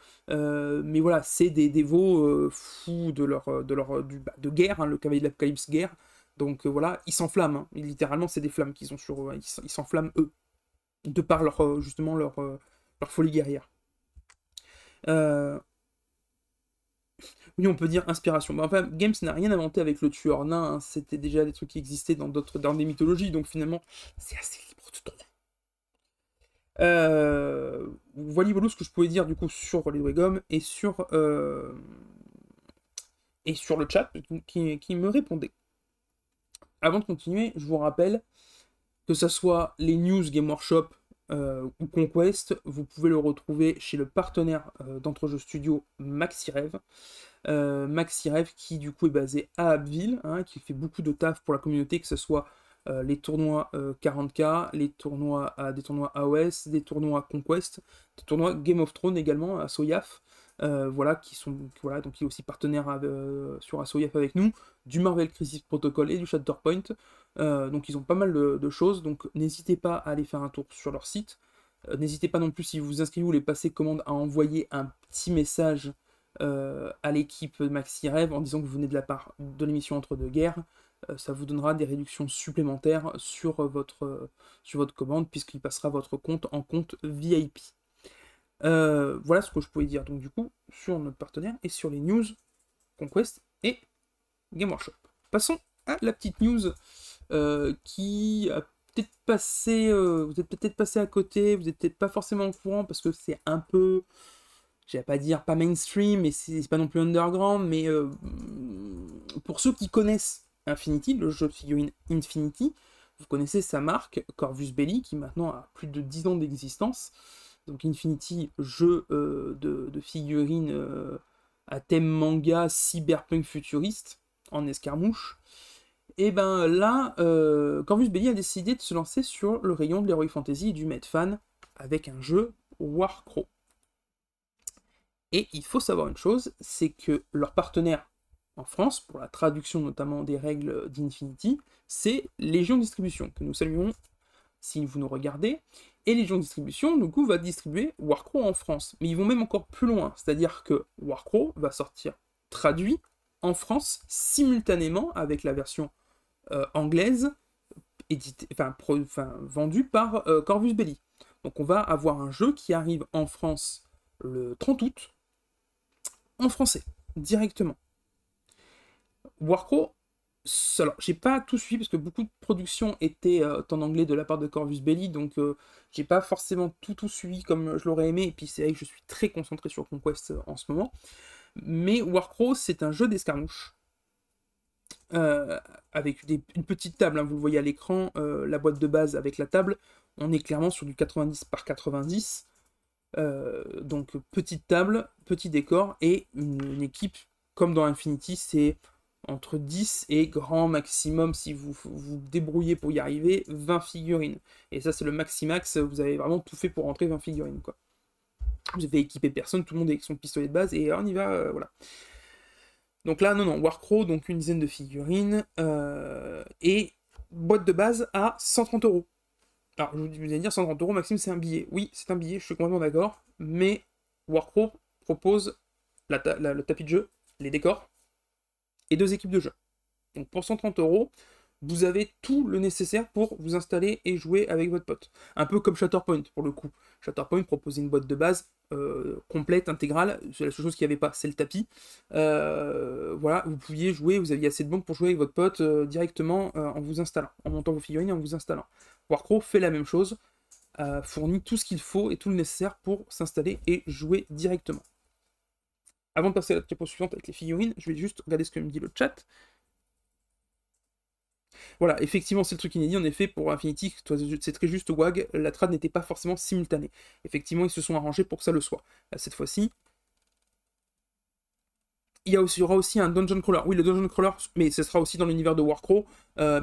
mais voilà, c'est des dévots fous de guerre, hein, le cavalier de l'Apocalypse guerre, donc voilà, ils s'enflamment, hein, littéralement c'est des flammes qu'ils ont sur eux, hein, ils s'enflamment eux, de par justement leur folie guerrière. Oui, on peut dire inspiration. Mais enfin, Games n'a rien inventé avec le tueur nain, hein. C'était déjà des trucs qui existaient dans des mythologies, donc finalement, c'est assez libre de droit. Voilà ce que je pouvais dire du coup sur les Dwegom et sur le chat qui me répondait. Avant de continuer, je vous rappelle que ce soit les news Game Workshop ou Conquest, vous pouvez le retrouver chez le partenaire d'Entrejeux Studio Maxirev. Maxirev qui du coup est basé à Abbeville, hein, qui fait beaucoup de taf pour la communauté, que ce soit les tournois 40K, des tournois AOS, des tournois Conquest, des tournois Game of Thrones également à Soyaf, voilà, donc il est aussi partenaire sur Soyaf avec nous, du Marvel Crisis Protocol et du Shatterpoint, donc ils ont pas mal de choses, donc n'hésitez pas à aller faire un tour sur leur site, n'hésitez pas non plus si vous vous inscrivez ou les passez commande à envoyer un petit message à l'équipe Maxirev en disant que vous venez de la part de l'émission Entre deux guerres, ça vous donnera des réductions supplémentaires sur votre commande, puisqu'il passera votre compte en compte VIP. Voilà ce que je pouvais dire donc du coup sur notre partenaire et sur les news Conquest et Game Workshop. Passons à la petite news qui a peut-être passé, vous êtes peut-être passé à côté, vous n'êtes peut-être pas forcément au courant parce que c'est un peu, je vais pas dire pas mainstream, mais c'est pas non plus underground, mais pour ceux qui connaissent Infinity, le jeu de figurines Infinity, vous connaissez sa marque, Corvus Belli, qui maintenant a plus de 10 ans d'existence. Donc Infinity, jeu de figurines à thème manga cyberpunk futuriste, en escarmouche. Et ben là, Corvus Belli a décidé de se lancer sur le rayon de l'Heroic Fantasy et du Medfan avec un jeu Warcraft. Et il faut savoir une chose, c'est que leur partenaire en France, pour la traduction notamment des règles d'Infinity, c'est Légion Distribution, que nous saluons si vous nous regardez. Et Légion Distribution, du coup, va distribuer Warcraft en France. Mais ils vont même encore plus loin, c'est-à-dire que Warcraft va sortir traduit en France simultanément avec la version anglaise, vendue par Corvus Belli. Donc on va avoir un jeu qui arrive en France le 30 août, en français, directement. Warcraft, Alors, j'ai pas tout suivi parce que beaucoup de productions étaient en anglais de la part de Corvus Belli, donc j'ai pas forcément tout suivi comme je l'aurais aimé, et puis c'est vrai que je suis très concentré sur Conquest en ce moment. Mais Warcraft, c'est un jeu d'escarmouche, euh, avec une petite table, hein, vous le voyez à l'écran, la boîte de base avec la table, on est clairement sur du 90 par 90, donc petite table, petit décor, et une équipe, comme dans Infinity, c'est entre 10 et grand maximum, si vous débrouillez pour y arriver, 20 figurines. Et ça c'est le maximax, vous avez vraiment tout fait pour rentrer 20 figurines, quoi. Vous avez équipé personne, tout le monde avec son pistolet de base, et on y va, voilà. Donc là, non, Warcraft, donc une dizaine de figurines, et boîte de base à 130 euros. Alors, vous allez dire 130 euros, Maxime, c'est un billet. Oui, c'est un billet, je suis complètement d'accord, mais Warcraft propose le tapis de jeu, les décors, et 2 équipes de jeu. Donc pour 130 euros, vous avez tout le nécessaire pour vous installer et jouer avec votre pote. Un peu comme Shatterpoint pour le coup. Shatterpoint proposait une boîte de base complète, intégrale. C'est la seule chose qu'il n'y avait pas, c'est le tapis. Voilà, vous pouviez jouer, vous aviez assez de bandes pour jouer avec votre pote directement en vous installant, en montant vos figurines et en vous installant. Warcraft fait la même chose, fournit tout ce qu'il faut et tout le nécessaire pour s'installer et jouer directement. Avant de passer à la diapo suivante avec les figurines, je vais juste regarder ce que me dit le chat. Voilà, effectivement, c'est le truc inédit. En effet, pour Infinity, c'est très juste, WAG, la trad n'était pas forcément simultanée. Effectivement, ils se sont arrangés pour que ça le soit. Cette fois-ci, il y aura aussi un Dungeon Crawler. Oui, le Dungeon Crawler, mais ce sera aussi dans l'univers de Warcraft,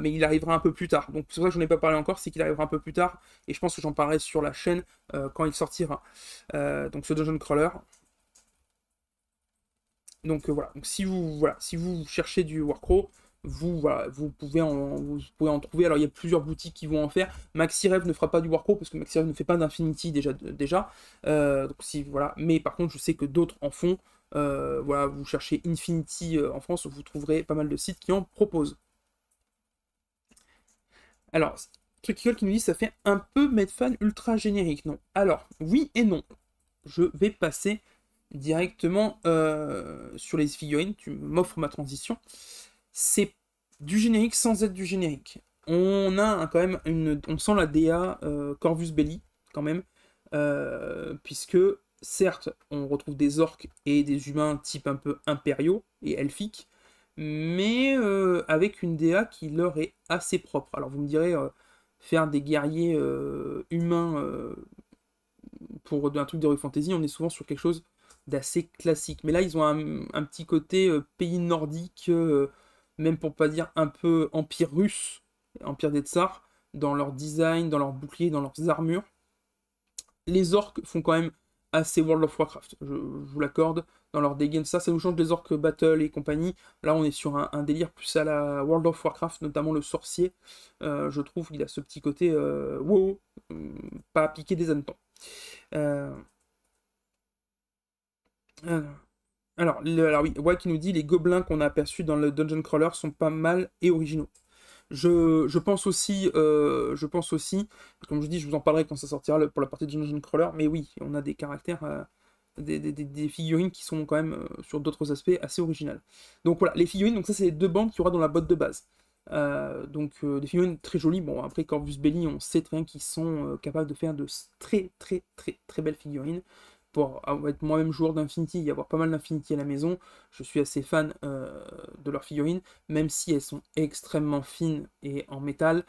mais il arrivera un peu plus tard. Donc, c'est pour ça que je n'en ai pas parlé encore, c'est qu'il arrivera un peu plus tard, et je pense que j'en parlerai sur la chaîne quand il sortira. Donc, ce Dungeon Crawler. Donc, voilà. Donc, si vous cherchez du Warcraft, voilà, vous pouvez en trouver. Alors, il y a plusieurs boutiques qui vont en faire. MaxiRev ne fera pas du Warcraft parce que MaxiRev ne fait pas d'Infinity déjà. Donc, voilà. Mais par contre, je sais que d'autres en font. Voilà, vous cherchez Infinity en France, vous trouverez pas mal de sites qui en proposent. Alors, Truc qui nous dit ça fait un peu Medfan ultra générique, non? Alors, oui et non. Je vais passer directement sur les figurines. Tu m'offres ma transition. C'est du générique sans être du générique. On a quand même on sent la DA Corvus Belli quand même, puisque certes on retrouve des orques et des humains type un peu impériaux et elfiques, mais avec une DA qui leur est assez propre. Alors vous me direz, faire des guerriers humains pour un truc d'Heroic Fantasy, on est souvent sur quelque chose d'assez classique. Mais là, ils ont un petit côté pays nordique, même pour pas dire un peu empire russe, empire des tsars, dans leur design, dans leurs boucliers, dans leurs armures. Les orques font quand même assez World of Warcraft, je vous l'accorde, dans leur dégaine. Ça nous change des orques battle et compagnie. Là, on est sur un délire plus à la World of Warcraft, notamment le sorcier. Je trouve qu'il a ce petit côté wow, pas piquer des hannetons. Euh, euh, alors oui, Wai qui nous dit les gobelins qu'on a aperçus dans le Dungeon Crawler sont pas mal et originaux. Je pense aussi, comme je dis, je vous en parlerai quand ça sortira pour la partie Dungeon Crawler, mais oui, on a des caractères, des figurines qui sont quand même sur d'autres aspects assez originales. Donc voilà, les figurines, donc ça c'est les 2 bandes qu'il y aura dans la boîte de base. Des figurines très jolies. Bon, après Corvus Belli, on sait très bien qu'ils sont capables de faire de très très très très belles figurines. Pour être moi-même joueur d'Infinity, y avoir pas mal d'Infinity à la maison, je suis assez fan de leurs figurines, même si elles sont extrêmement fines et en métal.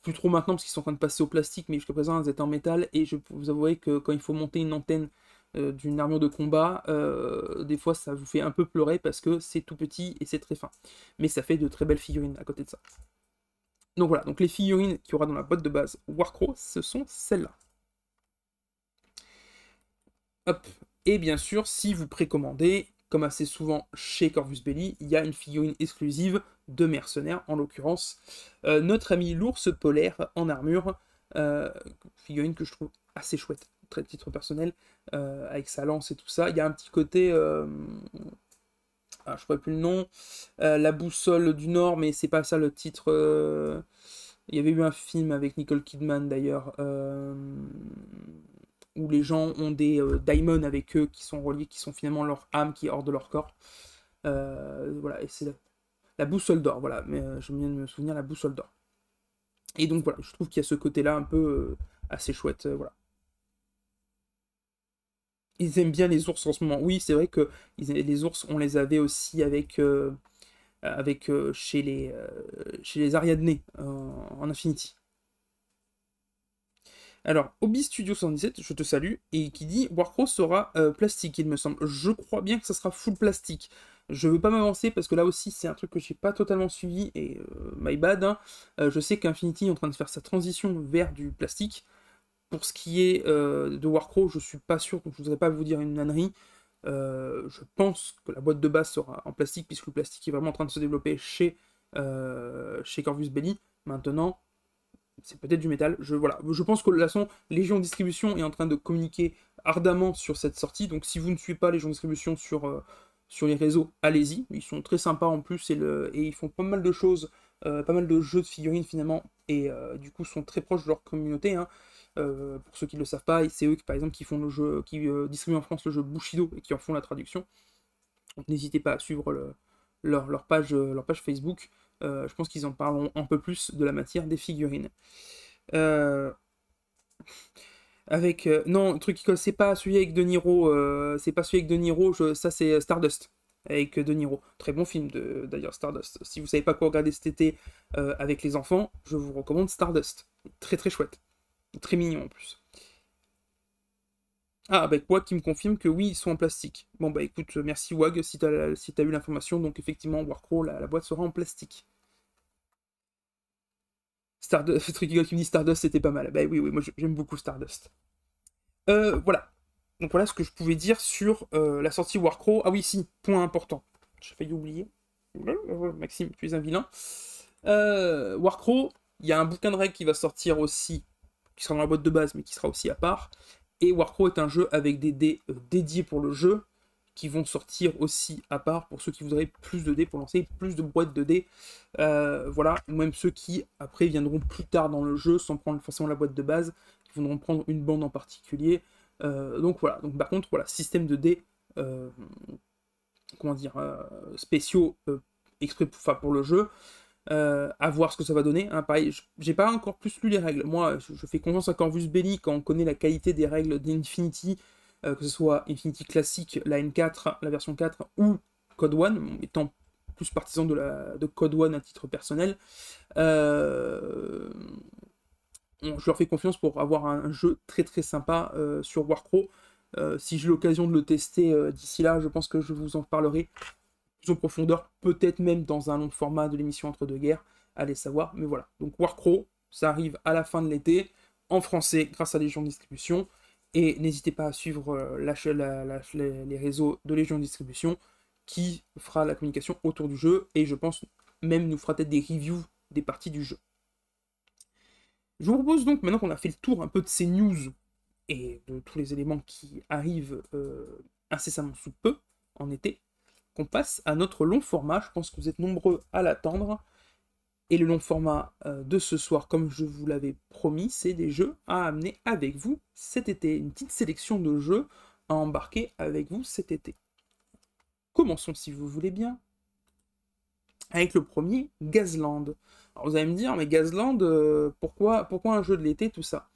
Plus trop maintenant parce qu'ils sont en train de passer au plastique, mais jusqu'à présent elles étaient en métal, et je peux vous avouer que quand il faut monter une antenne d'une armure de combat, des fois ça vous fait un peu pleurer parce que c'est tout petit et c'est très fin. Mais ça fait de très belles figurines à côté de ça. Donc voilà, donc les figurines qu'il y aura dans la boîte de base Warcraft, ce sont celles-là. Hop. Et bien sûr, si vous précommandez, comme assez souvent chez Corvus Belli, il y a une figurine exclusive de mercenaires, en l'occurrence notre ami l'ours polaire en armure, figurine que je trouve assez chouette, très titre personnel, avec sa lance et tout ça. Il y a un petit côté, je ne pourrais plus le nom, la boussole du Nord, mais c'est pas ça le titre. Il y avait eu un film avec Nicole Kidman d'ailleurs, où les gens ont des daimons avec eux qui sont reliés, qui sont finalement leur âme qui est hors de leur corps. Voilà, et c'est La boussole d'or, voilà, mais je viens de me souvenir, la boussole d'or. Et donc voilà, je trouve qu'il y a ce côté-là un peu assez chouette, voilà. Ils aiment bien les ours en ce moment. Oui, c'est vrai que les ours, on les avait aussi avec chez les Ariadne en Infinity. Alors, Obi Studio 77, je te salue, et qui dit Warcross sera plastique, il me semble. Je crois bien que ça sera full plastique. Je veux pas m'avancer parce que là aussi c'est un truc que j'ai pas totalement suivi et my bad, hein. Je sais qu'Infinity est en train de faire sa transition vers du plastique. Pour ce qui est de Warcross, je suis pas sûr, donc je voudrais pas vous dire une ânerie. Je pense que la boîte de base sera en plastique puisque le plastique est vraiment en train de se développer chez Corvus Belli. Maintenant, c'est peut-être du métal. Voilà. Je pense que de toute façon, Légion Distribution est en train de communiquer ardemment sur cette sortie. Donc si vous ne suivez pas Légion Distribution sur les réseaux, allez-y. Ils sont très sympas en plus et ils font pas mal de choses, pas mal de jeux de figurines finalement. Et du coup sont très proches de leur communauté, hein. Pour ceux qui ne le savent pas, c'est eux par exemple qui font le jeu, qui distribuent en France le jeu Bushido et qui en font la traduction. Donc n'hésitez pas à suivre leur page Facebook. Je pense qu'ils en parleront un peu plus de la matière des figurines. Euh, non, le truc qui colle, c'est pas celui avec De Niro. C'est pas celui avec De Niro. Ça, c'est Stardust avec De Niro. Très bon film d'ailleurs, Stardust. Si vous savez pas quoi regarder cet été avec les enfants, je vous recommande Stardust. Très très chouette. Très mignon en plus. Ah, bah Wag qui me confirme que oui, ils sont en plastique. Bon, bah écoute, merci Wag si t'as eu l'information. Donc, effectivement, Warcrow, la boîte sera en plastique. Stardust, truc qui me dit Stardust, c'était pas mal. Bah oui, oui, moi j'aime beaucoup Stardust. Voilà. Donc, voilà ce que je pouvais dire sur la sortie Warcrow. Ah oui, si, point important. J'ai failli oublier. Maxime, tu es un vilain. Warcrow, il y a un bouquin de règles qui va sortir aussi, qui sera dans la boîte de base, mais qui sera aussi à part. Et Warcrow est un jeu avec des dés dédiés pour le jeu, qui vont sortir aussi à part pour ceux qui voudraient plus de dés pour lancer plus de boîtes de dés. Voilà, ou même ceux qui après viendront plus tard dans le jeu sans prendre forcément la boîte de base, qui voudront prendre une bande en particulier. Donc voilà, donc par contre, voilà, système de dés, comment dire, spéciaux exprès pour le jeu. À voir ce que ça va donner, hein. Pareil, j'ai pas encore plus lu les règles. Moi, je fais confiance à Corvus Belli quand on connaît la qualité des règles d'Infinity, que ce soit Infinity classique, la N4, la version 4 ou Code One, étant plus partisan de Code One à titre personnel. Je leur fais confiance pour avoir un jeu très très sympa sur Warcrow. Si j'ai l'occasion de le tester d'ici là, je pense que je vous en parlerai plus en profondeur, peut-être même dans un long format de l'émission Entre deux guerres, allez savoir, mais voilà. Donc Warcrow, ça arrive à la fin de l'été, en français, grâce à Légion Distribution, et n'hésitez pas à suivre les réseaux de Légion Distribution, qui fera la communication autour du jeu, et je pense même nous fera peut-être des reviews des parties du jeu. Je vous propose donc, maintenant qu'on a fait le tour un peu de ces news, et de tous les éléments qui arrivent incessamment sous peu, en été, qu'on passe à notre long format. Je pense que vous êtes nombreux à l'attendre. Et le long format de ce soir, comme je vous l'avais promis, c'est des jeux à amener avec vous cet été. Une petite sélection de jeux à embarquer avec vous cet été. Commençons, si vous voulez bien, avec le premier, Gazland. Alors vous allez me dire, mais Gazland, pourquoi un jeu de l'été, tout ça?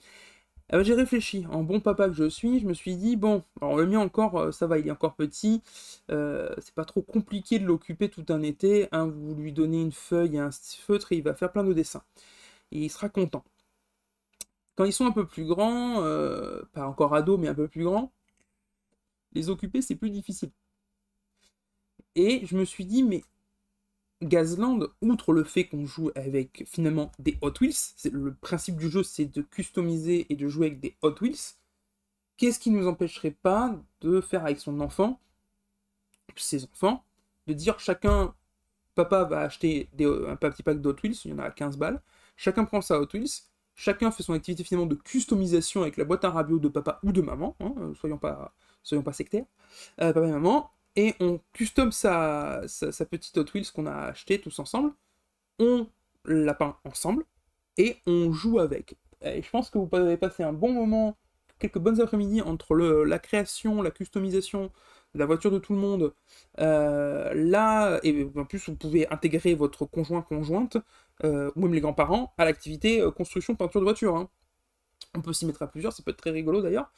J'ai réfléchi, en bon papa que je suis, je me suis dit, bon, alors le mien encore, ça va, il est encore petit, c'est pas trop compliqué de l'occuper tout un été, hein, vous lui donnez une feuille et un feutre et il va faire plein de dessins. Et il sera content. Quand ils sont un peu plus grands, pas encore ados, mais un peu plus grands, les occuper c'est plus difficile. Et je me suis dit, mais Gazland, outre le fait qu'on joue avec finalement des Hot Wheels, le principe du jeu c'est de customiser et de jouer avec des Hot Wheels, qu'est-ce qui nous empêcherait pas de faire avec son enfant, ses enfants, de dire chacun, papa va acheter un petit pack de Hot Wheels, il y en a à 15 balles, chacun prend sa Hot Wheels, chacun fait son activité finalement de customisation avec la boîte à rabio de papa ou de maman, hein, soyons pas sectaires, papa et maman, et on custom sa petite Hot Wheels qu'on a acheté tous ensemble, on la peint ensemble, et on joue avec. Et je pense que vous avez passé un bon moment, quelques bonnes après-midi entre la création, la customisation la voiture de tout le monde. Là, et en plus, vous pouvez intégrer votre conjointe, ou même les grands-parents, à l'activité construction, peinture de voiture, hein. On peut s'y mettre à plusieurs, ça peut être très rigolo d'ailleurs.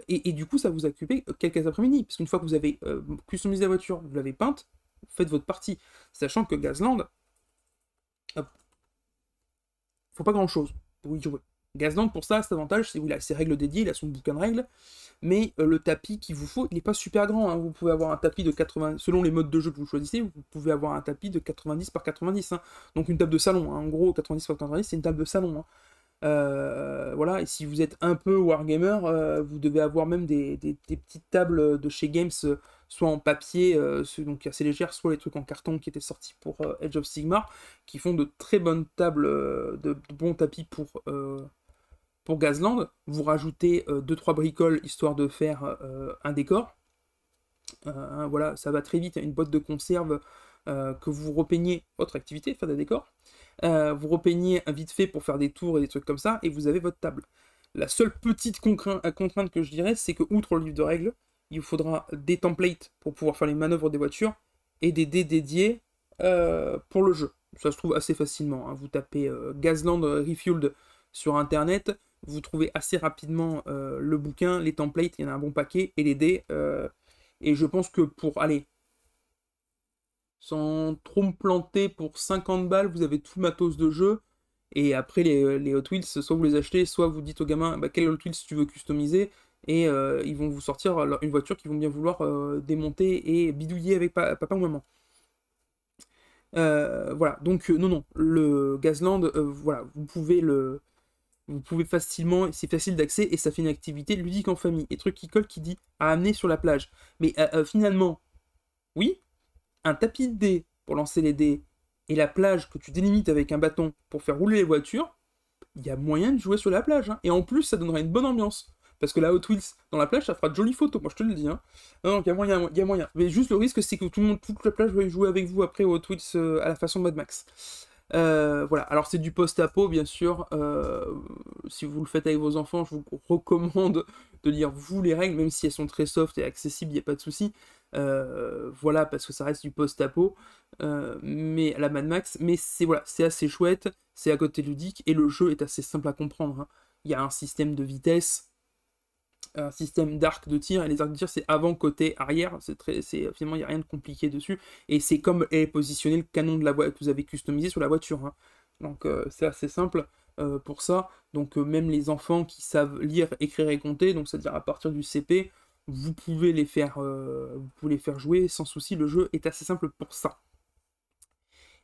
Et du coup, ça vous a occupé quelques après-midi, parce qu'une fois que vous avez customisé la voiture, vous l'avez peinte, vous faites votre partie. Sachant que Gazland, hop, faut pas grand-chose pour y jouer. Gazland, pour ça, cet avantage, c'est qu'il a ses règles dédiées, il a son bouquin de règles, mais le tapis qu'il vous faut, il n'est pas super grand, hein. Vous pouvez avoir un tapis de 80, selon les modes de jeu que vous choisissez, vous pouvez avoir un tapis de 90 par 90, hein. Donc une table de salon, hein. En gros, 90 par 90, c'est une table de salon, hein. Voilà, et si vous êtes un peu wargamer, vous devez avoir même des petites tables de chez Games, soit en papier, donc assez légères, soit les trucs en carton qui étaient sortis pour Age of Sigmar, qui font de très bonnes tables, de bons tapis pour Gazland. Vous rajoutez 2-3 bricoles histoire de faire un décor. Voilà, ça va très vite, une boîte de conserve que vous repeignez, autre activité, faire des décors. Vous repeignez vite fait pour faire des tours et des trucs comme ça, et vous avez votre table. La seule petite contrainte que je dirais, c'est que, outre le livre de règles, il vous faudra des templates pour pouvoir faire les manœuvres des voitures, et des dés dédiés pour le jeu. Ça se trouve assez facilement, hein. Vous tapez Gazland Refueled sur internet, vous trouvez assez rapidement le bouquin, les templates, il y en a un bon paquet, et les dés. Et je pense que pour aller sans trop me planter, pour 50 balles, vous avez tout le matos de jeu. Et après, les Hot Wheels, soit vous les achetez, soit vous dites aux gamins bah, quel Hot Wheels tu veux customiser. Et ils vont vous sortir une voiture qu'ils vont bien vouloir démonter et bidouiller avec papa ou maman. Voilà, donc non, non, le Gazland, voilà, vous pouvez facilement, c'est facile d'accès et ça fait une activité ludique en famille. Et truc qui colle qui dit à amener sur la plage. Mais finalement, oui, un tapis de dés pour lancer les dés et la plage que tu délimites avec un bâton pour faire rouler les voitures, il y a moyen de jouer sur la plage, hein. Et en plus, ça donnerait une bonne ambiance. Parce que la Hot Wheels dans la plage, ça fera de jolies photos, moi je te le dis, hein. Non, il y a moyen, il y a moyen. Mais juste le risque, c'est que tout le monde, toute la plage va jouer avec vous après au Hot Wheels à la façon Mad Max. Voilà, alors c'est du post-apo bien sûr, si vous le faites avec vos enfants, je vous recommande de lire vous les règles, même si elles sont très soft et accessibles, il n'y a pas de souci. Voilà, parce que ça reste du post-apo, mais à la Mad Max, mais c'est voilà, c'est assez chouette, c'est à côté ludique, et le jeu est assez simple à comprendre, hein. Il y a un système de vitesse, un système d'arc de tir, et les arcs de tir c'est avant, côté, arrière, finalement il n'y a rien de compliqué dessus, et c'est comme est positionné le canon de la voiture que vous avez customisé sur la voiture, hein. Donc c'est assez simple pour ça, donc même les enfants qui savent lire, écrire et compter, donc c'est-à-dire à partir du CP, vous pouvez les faire jouer sans souci, le jeu est assez simple pour ça.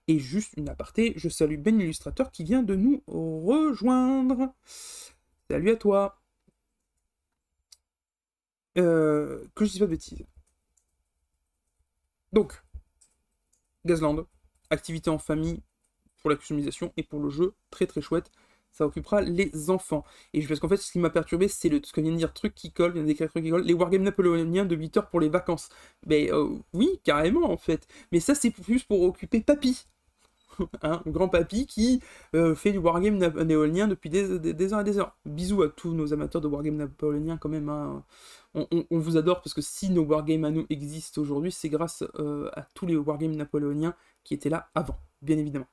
Et juste une aparté, je salue Ben Illustrateur qui vient de nous rejoindre. Salut à toi. Que je dise pas de bêtises. Donc, Gazland, activité en famille pour la customisation et pour le jeu, très très chouette. Ça occupera les enfants. Et parce qu'en fait, ce qui m'a perturbé, c'est ce que vient de dire truc qui colle, vient d'écrire truc qui colle, les wargames napoléoniens de 8 heures pour les vacances. Mais oui, carrément en fait. Mais ça, c'est plus pour occuper papy. Hein, grand papy qui fait du wargame napoléonien depuis des heures et des heures. Bisous à tous nos amateurs de wargame napoléonien quand même, hein. On vous adore parce que si nos wargames à nous existent aujourd'hui, c'est grâce à tous les wargames napoléoniens qui étaient là avant, bien évidemment.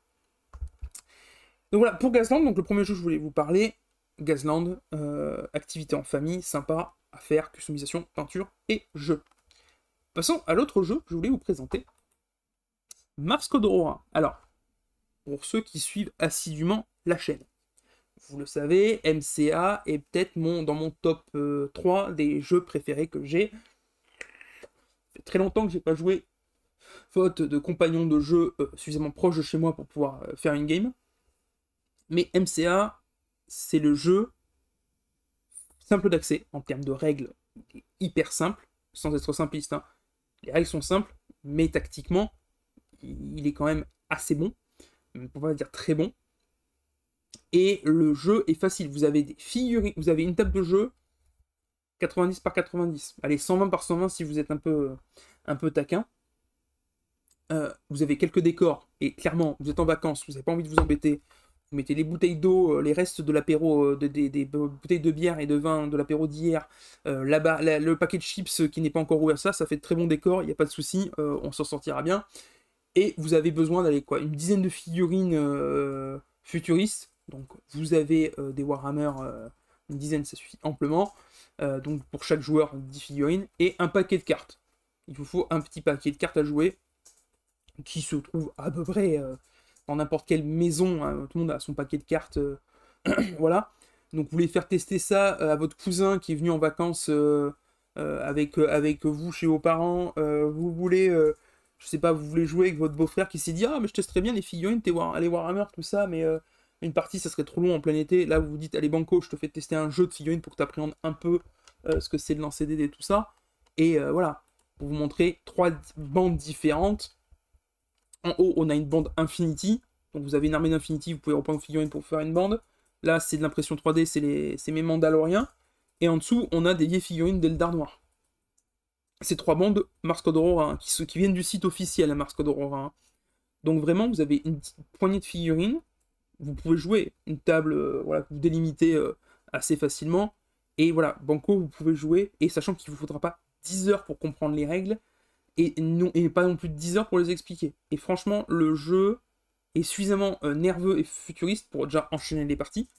Donc voilà, pour Gazland, donc le premier jeu que je voulais vous parler, Gazland, activité en famille, sympa à faire, customisation, peinture et jeu. Passons à l'autre jeu que je voulais vous présenter, Mars Code Aurora. Alors, pour ceux qui suivent assidûment la chaîne, vous le savez, MCA est peut-être dans mon top 3 des jeux préférés que j'ai. Ça fait très longtemps que j'ai pas joué, faute de compagnons de jeu suffisamment proches de chez moi pour pouvoir faire une game. Mais MCA, c'est le jeu simple d'accès, en termes de règles hyper simples, sans être simpliste, hein. Les règles sont simples, mais tactiquement, il est quand même assez bon, pour pas dire très bon. Et le jeu est facile, vous avez des figurines, vous avez une table de jeu 90 par 90, allez 120 par 120 si vous êtes un peu taquin. Vous avez quelques décors, et clairement, vous êtes en vacances, vous n'avez pas envie de vous embêter, vous mettez les bouteilles d'eau, les restes de l'apéro, des bouteilles de bière et de vin de l'apéro d'hier, là-bas, le paquet de chips qui n'est pas encore ouvert, ça fait de très bon décor, il n'y a pas de souci, on s'en sortira bien. Et vous avez besoin d'aller quoi, une dizaine de figurines futuristes. Donc vous avez des Warhammer, une dizaine ça suffit amplement. Donc pour chaque joueur 10 figurines et un paquet de cartes. Il vous faut un petit paquet de cartes à jouer qui se trouve à peu près dans n'importe quelle maison, hein. Tout le monde a son paquet de cartes. Voilà. Donc vous voulez faire tester ça à votre cousin qui est venu en vacances avec vous chez vos parents. Vous voulez, je sais pas, vous voulez jouer avec votre beau-frère qui s'est dit ah mais je testerais bien les figurines, les Warhammer, tout ça, mais une partie ça serait trop long en plein été. Là vous vous dites allez banco, je te fais tester un jeu de figurines pour que tu appréhendes un peu ce que c'est de lancer des dés, tout ça. Et voilà, pour vous montrer 3 bandes différentes. En haut, on a une bande Infinity. Donc vous avez une armée d'Infinity, vous pouvez reprendre une figurine pour faire une bande. Là, c'est de l'impression 3D, c'est mes Mandaloriens. Et en dessous, on a des vieilles figurines d'Eldar Noir. Ces 3 bandes Mars Code Aurora, hein, qui viennent du site officiel à Mars Code Aurora. Hein. Donc vraiment, vous avez une petite poignée de figurines. Vous pouvez jouer une table voilà, que vous délimitez assez facilement. Et voilà, Banco, vous pouvez jouer. Et sachant qu'il ne vous faudra pas 10 heures pour comprendre les règles. Et pas non plus de 10 heures pour les expliquer. Et franchement, le jeu est suffisamment nerveux et futuriste pour déjà enchaîner les parties.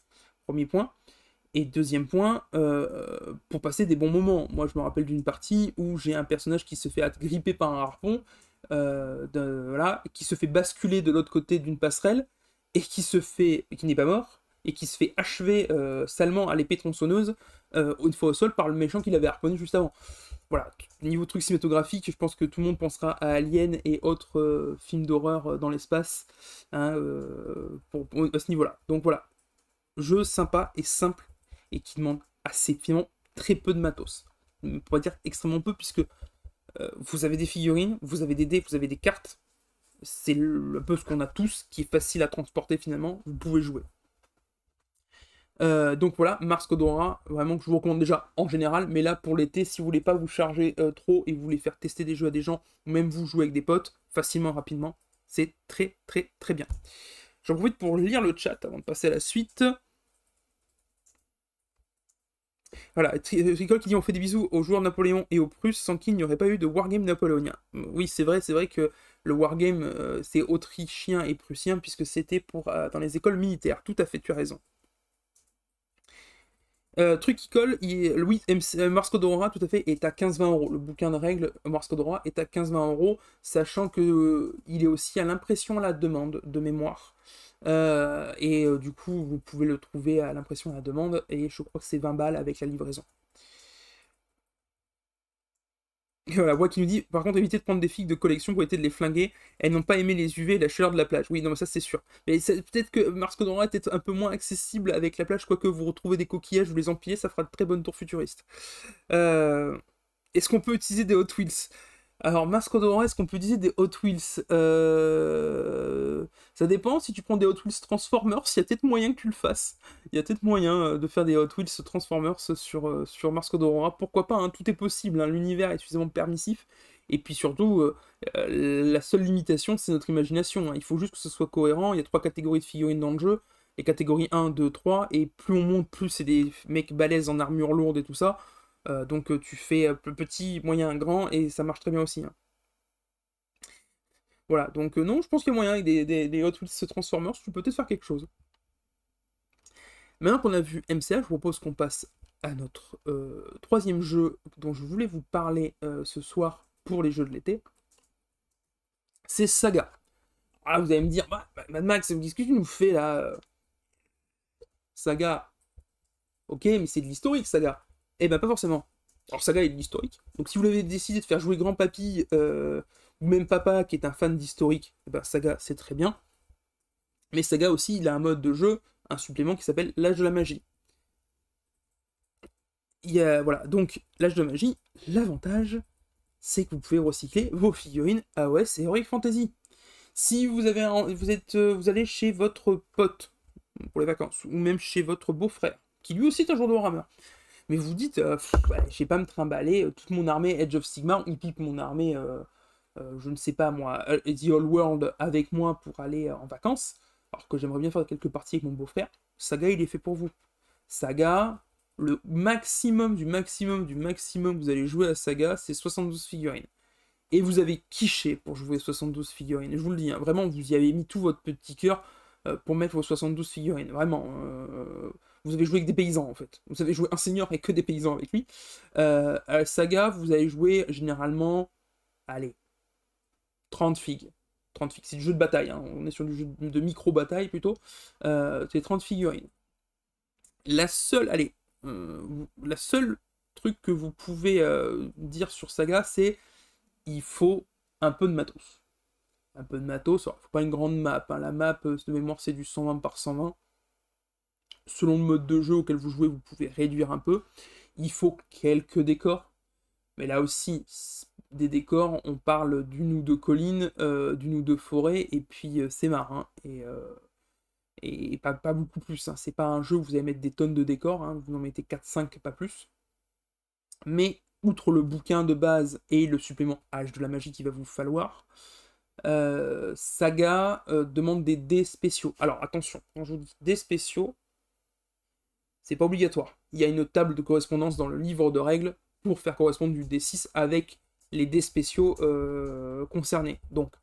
Premier point. Et deuxième point, pour passer des bons moments. Moi, je me rappelle d'une partie où j'ai un personnage qui se fait gripper par un harpon, voilà, qui se fait basculer de l'autre côté d'une passerelle, et qui n'est pas mort, et qui se fait achever salement à l'épée tronçonneuse, une fois au sol, par le méchant qui l'avait harponné juste avant. Voilà, niveau truc cinématographique, je pense que tout le monde pensera à Alien et autres films d'horreur dans l'espace, hein, à ce niveau-là. Donc voilà, jeu sympa et simple, et qui demande finalement très peu de matos. On pourrait dire extrêmement peu, puisque vous avez des figurines, vous avez des dés, vous avez des cartes. C'est un peu ce qu'on a tous, qui est facile à transporter finalement, vous pouvez jouer. Donc voilà, Mars Code Aurora, vraiment que je vous recommande déjà en général, mais là pour l'été, si vous voulez pas vous charger trop et vous voulez faire tester des jeux à des gens, ou même vous jouer avec des potes, facilement, rapidement, c'est très très très bien. J'en profite pour lire le chat avant de passer à la suite. Voilà, Tricol qui dit on fait des bisous aux joueurs Napoléon et aux Prusses sans qui il n'y aurait pas eu de wargame napoléonien. Oui, c'est vrai que le wargame c'est autrichien et prussien puisque c'était dans les écoles militaires. Tout à fait, tu as raison. Truc qui colle, oui, Mars Code Aurora, tout à fait, est à 15-20€. Le bouquin de règles Mars Code Aurora est à 15-20€, sachant que il est aussi à l'impression à la demande de mémoire. Du coup, vous pouvez le trouver à l'impression à la demande, et je crois que c'est 20 balles avec la livraison. Et voilà, Bois qui nous dit, par contre, évitez de prendre des figues de collection pour éviter de les flinguer. Elles n'ont pas aimé les UV et la chaleur de la plage. Oui, non, mais ça c'est sûr. Mais peut-être que Mars Code Aurora est un peu moins accessible avec la plage, quoique vous retrouvez des coquillages, vous les empilez, ça fera de très bonnes tours futuristes. Est-ce qu'on peut utiliser des Hot Wheels? Alors, Mars Code Aurora, est-ce qu'on peut utiliser des Hot Wheels? Ça dépend, si tu prends des Hot Wheels Transformers, il y a peut-être moyen que tu le fasses. Il y a peut-être moyen de faire des Hot Wheels Transformers sur Mars Code Aurora. Pourquoi pas, hein, tout est possible, hein, l'univers est suffisamment permissif. Et puis surtout, la seule limitation, c'est notre imagination. Hein. Il faut juste que ce soit cohérent. Il y a 3 catégories de figurines dans le jeu. Les catégories 1, 2, 3. Et plus on monte, plus c'est des mecs balèzes en armure lourde et tout ça. Donc tu fais petit, moyen, grand, et ça marche très bien aussi. Hein. Voilà, donc non, je pense qu'il y a moyen avec des Hot Wheels Transformers, tu peux peut-être faire quelque chose. Maintenant qu'on a vu MCA, je vous propose qu'on passe à notre 3e jeu dont je voulais vous parler ce soir pour les jeux de l'été. C'est Saga. Ah, vous allez me dire, Mad Max, qu'est-ce que tu nous fais là? Saga. Ok, mais c'est de l'historique, Saga. Eh ben pas forcément. Alors Saga est de l'historique. Donc si vous avez décidé de faire jouer Grand Papy, ou même Papa qui est un fan d'historique, eh ben Saga c'est très bien. Mais Saga aussi, il a un mode de jeu, un supplément qui s'appelle l'âge de la magie. Voilà, donc l'âge de magie, l'avantage, c'est que vous pouvez recycler vos figurines AOS et Heroic Fantasy. Si vous allez chez votre pote pour les vacances, ou même chez votre beau-frère, qui lui aussi est un joueur de Warhammer, mais vous dites, je vais pas me trimballer toute mon armée Edge of Sigmar, il pique mon armée, je ne sais pas moi, The Old World avec moi pour aller en vacances. alors que j'aimerais bien faire quelques parties avec mon beau-frère, Saga, il est fait pour vous. Saga, le maximum du maximum du maximum que vous allez jouer à Saga, c'est 72 figurines. Et vous avez quiché pour jouer 72 figurines. Je vous le dis, hein, vraiment, vous y avez mis tout votre petit cœur pour mettre vos 72 figurines. Vraiment. Vous avez joué avec des paysans, en fait. Vous avez joué un seigneur et que des paysans avec lui. Saga, vous allez jouer généralement, allez, 30 figues. 30 figues. C'est du jeu de bataille, hein. On est sur du jeu de micro-bataille plutôt. C'est 30 figurines. La seule, allez, la seule truc que vous pouvez dire sur Saga, c'est il faut un peu de matos. Un peu de matos, alors, faut pas une grande map, hein. La map, de mémoire, c'est du 120 par 120. Selon le mode de jeu auquel vous jouez, vous pouvez réduire un peu. Il faut quelques décors, mais là aussi, des décors, on parle d'une ou deux collines, d'une ou deux forêts, et puis c'est marin, et pas beaucoup plus, hein. C'est pas un jeu où vous allez mettre des tonnes de décors, hein. Vous en mettez 4-5, pas plus. Mais outre le bouquin de base et le supplément Âge de la magie qu'il va vous falloir, Saga demande des dés spéciaux. Alors attention, quand je vous dis dés spéciaux, c'est pas obligatoire. Il y a une table de correspondance dans le livre de règles pour faire correspondre du D6 avec les dés spéciaux concernés. Donc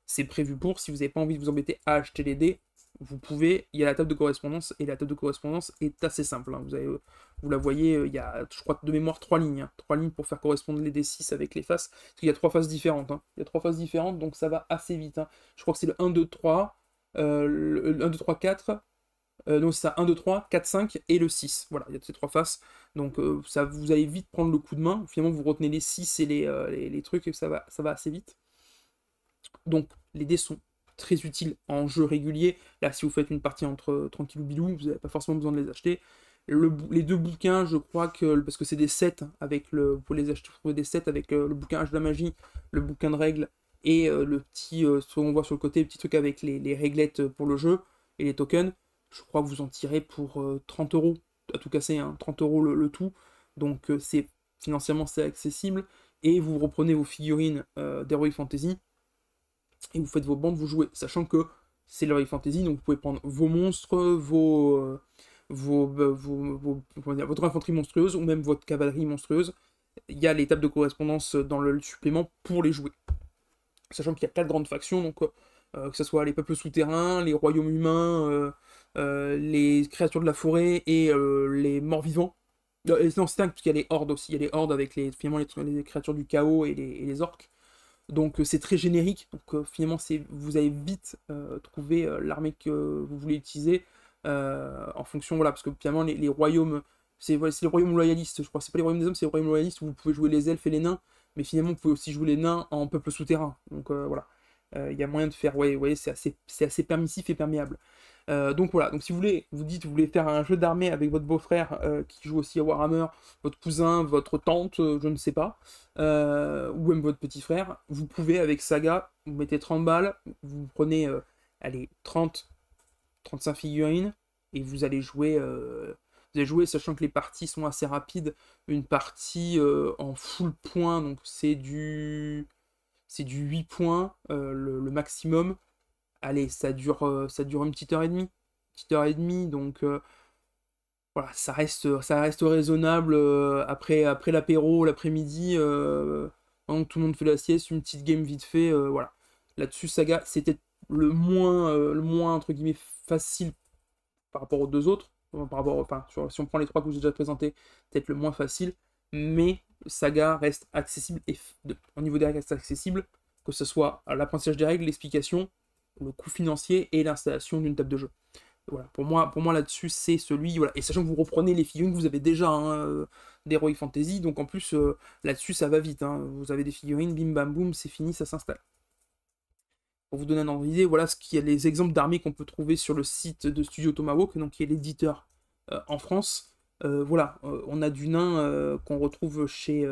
c'est prévu pour, si vous n'avez pas envie de vous embêter à acheter les dés, vous pouvez, il y a la table de correspondance, et la table de correspondance est assez simple, hein. Vous la voyez, il y a, je crois, de mémoire, 3 lignes. Hein. 3 lignes pour faire correspondre les D6 avec les faces, parce qu'il y a 3 faces différentes. Hein. Il y a 3 faces différentes, donc ça va assez vite. Hein. Je crois que c'est le 1, 2, 3, le 1, 2, 3, 4, donc c'est ça, 1, 2, 3, 4, 5 et le 6. Voilà, il y a ces 3 faces, donc ça, vous allez vite prendre le coup de main. Finalement, vous retenez les 6 et les trucs, et ça va assez vite. Donc, les dés sont très utiles en jeu régulier. Là, si vous faites une partie entre tranquille ou bilou, vous n'avez pas forcément besoin de les acheter. Les deux bouquins, je crois que, parce que c'est des sets, avec vous pouvez les acheter, vous trouvez des sets avec le bouquin Âge de la magie, le bouquin de règles, et le petit, ce qu'on voit sur le côté, le petit truc avec les réglettes pour le jeu, et les tokens. Je crois que vous en tirez pour 30 euros, à tout casser, hein, 30 euros le tout. Donc c'est financièrement c'est accessible. Et vous reprenez vos figurines d'Heroic Fantasy, et vous faites vos bandes, vous jouez, sachant que c'est l'Heroic Fantasy, donc vous pouvez prendre vos monstres, votre infanterie monstrueuse, ou même votre cavalerie monstrueuse. Il y a l'étape de correspondance dans le supplément pour les jouer. Sachant qu'il y a 4 grandes factions, donc que ce soit les peuples souterrains, les royaumes humains, les créatures de la forêt et les morts-vivants. Non, c'est dingue, parce qu'il y a les hordes aussi. Il y a les hordes avec finalement les créatures du chaos et les orques. Donc c'est très générique, donc finalement vous allez vite trouver l'armée que vous voulez utiliser en fonction, voilà, parce que finalement les royaumes, c'est les royaumes loyalistes, je crois, c'est pas les royaumes des hommes, c'est les royaumes loyalistes où vous pouvez jouer les elfes et les nains, mais finalement vous pouvez aussi jouer les nains en peuple souterrain, donc voilà, il y a moyen de faire, ouais, ouais, c'est assez permissif et perméable. Donc voilà, donc si vous voulez, vous voulez faire un jeu d'armée avec votre beau-frère qui joue aussi à Warhammer, votre cousin, votre tante, je ne sais pas, ou même votre petit frère, vous pouvez avec Saga, vous mettez 30 balles, vous prenez, allez, 35 figurines, et vous allez jouer, sachant que les parties sont assez rapides, une partie en full point, donc c'est du 8 points, le maximum. Allez, ça dure une petite heure et demie. Petite heure et demie, donc voilà, ça reste raisonnable après l'apéro, l'après-midi, pendant que tout le monde fait la sieste, une petite game vite fait, voilà. Là-dessus, Saga, c'était le moins entre guillemets facile par rapport aux deux autres, si on prend les trois que j'ai déjà présentés, peut-être le moins facile, mais Saga reste accessible et au niveau des règles reste accessible, que ce soit l'apprentissage des règles, l'explication, le coût financier et l'installation d'une table de jeu. Voilà, pour moi là-dessus c'est celui, voilà. Et sachant que vous reprenez les figurines que vous avez déjà d'Heroic Fantasy, donc en plus là-dessus ça va vite, hein. Vous avez des figurines, bim bam boum, c'est fini, ça s'installe. Pour vous donner un ordre d'idée, voilà ce qu'il y a, les exemples d'armées qu'on peut trouver sur le site de Studio Tomahawk, donc qui est l'éditeur en France. Voilà, on a du nain qu'on retrouve chez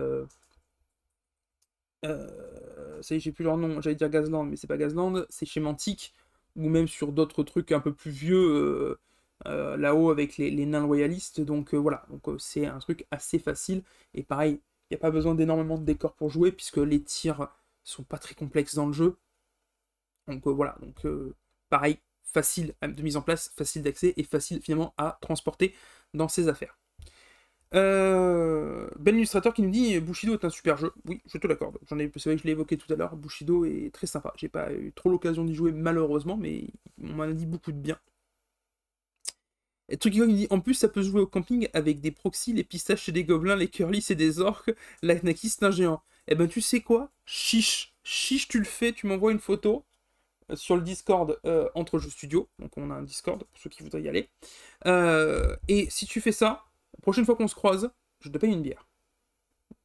ça y est, j'ai plus leur nom, j'allais dire Gazland, mais c'est pas Gazland, c'est chez Mantic, ou même sur d'autres trucs un peu plus vieux là-haut avec les nains loyalistes. Donc voilà, donc c'est un truc assez facile. Et pareil, il n'y a pas besoin d'énormément de décors pour jouer, puisque les tirs sont pas très complexes dans le jeu. Donc voilà, donc pareil, facile de mise en place, facile d'accès et facile finalement à transporter dans ses affaires. Ben Illustrator qui nous dit Bushido est un super jeu. Oui, je te l'accorde. C'est vrai que je l'ai évoqué tout à l'heure. Bushido est très sympa. J'ai pas eu trop l'occasion d'y jouer malheureusement, mais on m'en a dit beaucoup de bien. Et truc qui dit en plus ça peut se jouer au camping avec des proxys, les pistaches c'est des gobelins, les curly c'est des orques, l'Aknaki c'est un géant. Eh ben tu sais quoi? Chiche, tu le fais, tu m'envoies une photo sur le Discord entre jeux studio. Donc on a un Discord pour ceux qui voudraient y aller. Et si tu fais ça, la prochaine fois qu'on se croise, je te paye une bière.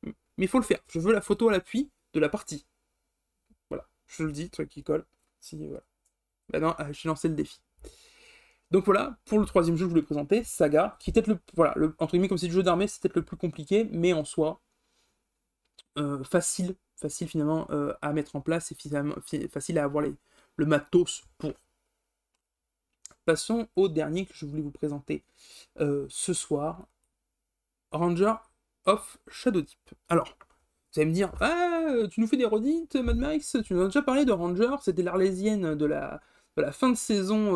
Mais il faut le faire. Je veux la photo à l'appui de la partie. Voilà, je le dis, truc qui colle. Si, voilà. Ben non, j'ai lancé le défi. Donc voilà, pour le troisième jeu que je voulais présenter, Saga, qui est peut-être entre guillemets, comme c'est du jeu d'armée, c'est peut-être le plus compliqué, mais en soi, facile finalement à mettre en place et facile à avoir le matos pour. Passons au dernier que je voulais vous présenter ce soir, Ranger of Shadow Deep. Alors, vous allez me dire, tu nous fais des redites, Mad Max, tu nous as déjà parlé de Ranger, c'était l'Arlésienne de la fin de saison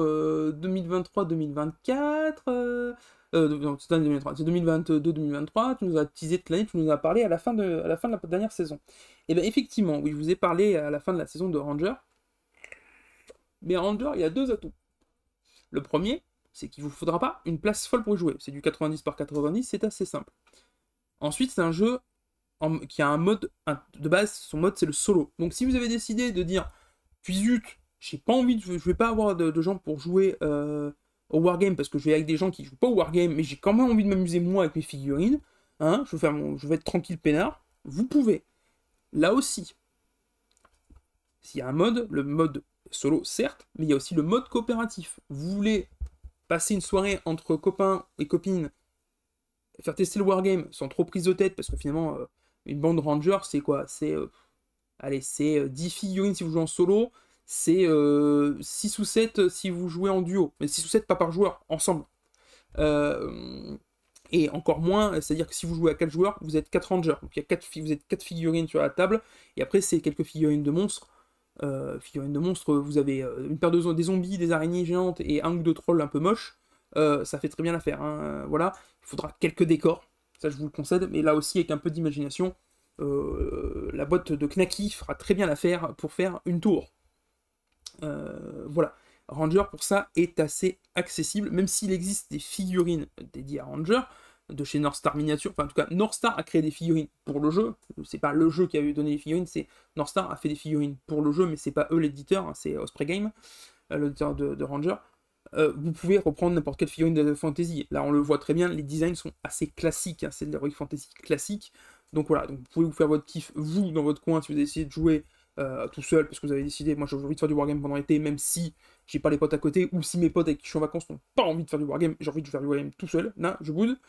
2023-2024, non, c'est 2022-2023, tu nous as teasé toute l'année, tu nous as parlé à la fin de la dernière saison. Et bien effectivement, oui, je vous ai parlé à la fin de la saison de Ranger, mais Ranger, il y a deux atouts. Le premier, c'est qu'il ne vous faudra pas une place folle pour y jouer, c'est du 90 par 90, c'est assez simple. Ensuite, c'est un jeu qui a un mode, de base, son mode c'est le solo. Donc si vous avez décidé de dire, puis zut, j'ai pas envie, je vais pas avoir de gens pour jouer au Wargame, parce que je vais avec des gens qui jouent pas au Wargame, mais j'ai quand même envie de m'amuser moi avec mes figurines, hein, je vais être tranquille peinard, vous pouvez. Là aussi, s'il y a un mode, le mode solo certes, mais il y a aussi le mode coopératif. Vous voulez passer une soirée entre copains et copines, faire tester le Wargame sans trop prise de tête, parce que finalement, une bande Ranger, c'est quoi? C'est 10 figurines si vous jouez en solo, c'est 6 ou 7 si vous jouez en duo, mais 6 ou 7 pas par joueur, ensemble. Et encore moins, c'est-à-dire que si vous jouez à 4 joueurs, vous êtes 4 rangers, donc vous êtes 4 figurines sur la table, et après c'est quelques figurines de monstres. Vous avez une paire des zombies, des araignées géantes et un ou deux trolls un peu moches. Ça fait très bien l'affaire. Hein. Voilà, il faudra quelques décors, ça je vous le concède, mais là aussi avec un peu d'imagination, la boîte de Knacky fera très bien l'affaire pour faire une tour. Voilà. Ranger pour ça est assez accessible, même s'il existe des figurines dédiées à Ranger, de chez North Star Miniature, enfin en tout cas North Star a créé des figurines pour le jeu, c'est pas le jeu qui a donné les figurines, c'est North Star a fait des figurines pour le jeu, mais c'est pas eux l'éditeur, hein, c'est Osprey Game, l'éditeur de Ranger. Vous pouvez reprendre n'importe quelle figurine de fantasy, là on le voit très bien, les designs sont assez classiques, hein, c'est de l'heroic fantasy classique, donc voilà, donc vous pouvez vous faire votre kiff, vous, dans votre coin, si vous essayez de jouer tout seul, parce que vous avez décidé, moi j'ai envie de faire du wargame pendant l'été, même si j'ai pas les potes à côté, ou si mes potes avec qui je suis en vacances n'ont pas envie de faire du wargame, j'ai envie de faire du wargame tout seul, là, je boude,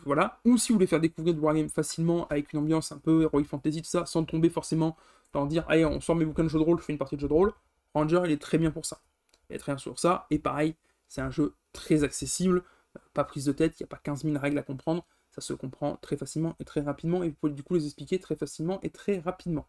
voilà. Ou si vous voulez faire découvrir du wargame facilement, avec une ambiance un peu heroic fantasy, tout ça, sans tomber forcément dans dire, allez, on sort mes bouquins de jeux de rôle, je fais une partie de jeu de rôle, Ranger, il est très bien pour ça. Il est très bien sur ça, et pareil, c'est un jeu très accessible, pas prise de tête, il n'y a pas 15 000 règles à comprendre, ça se comprend très facilement et très rapidement, et vous pouvez du coup les expliquer très facilement et très rapidement.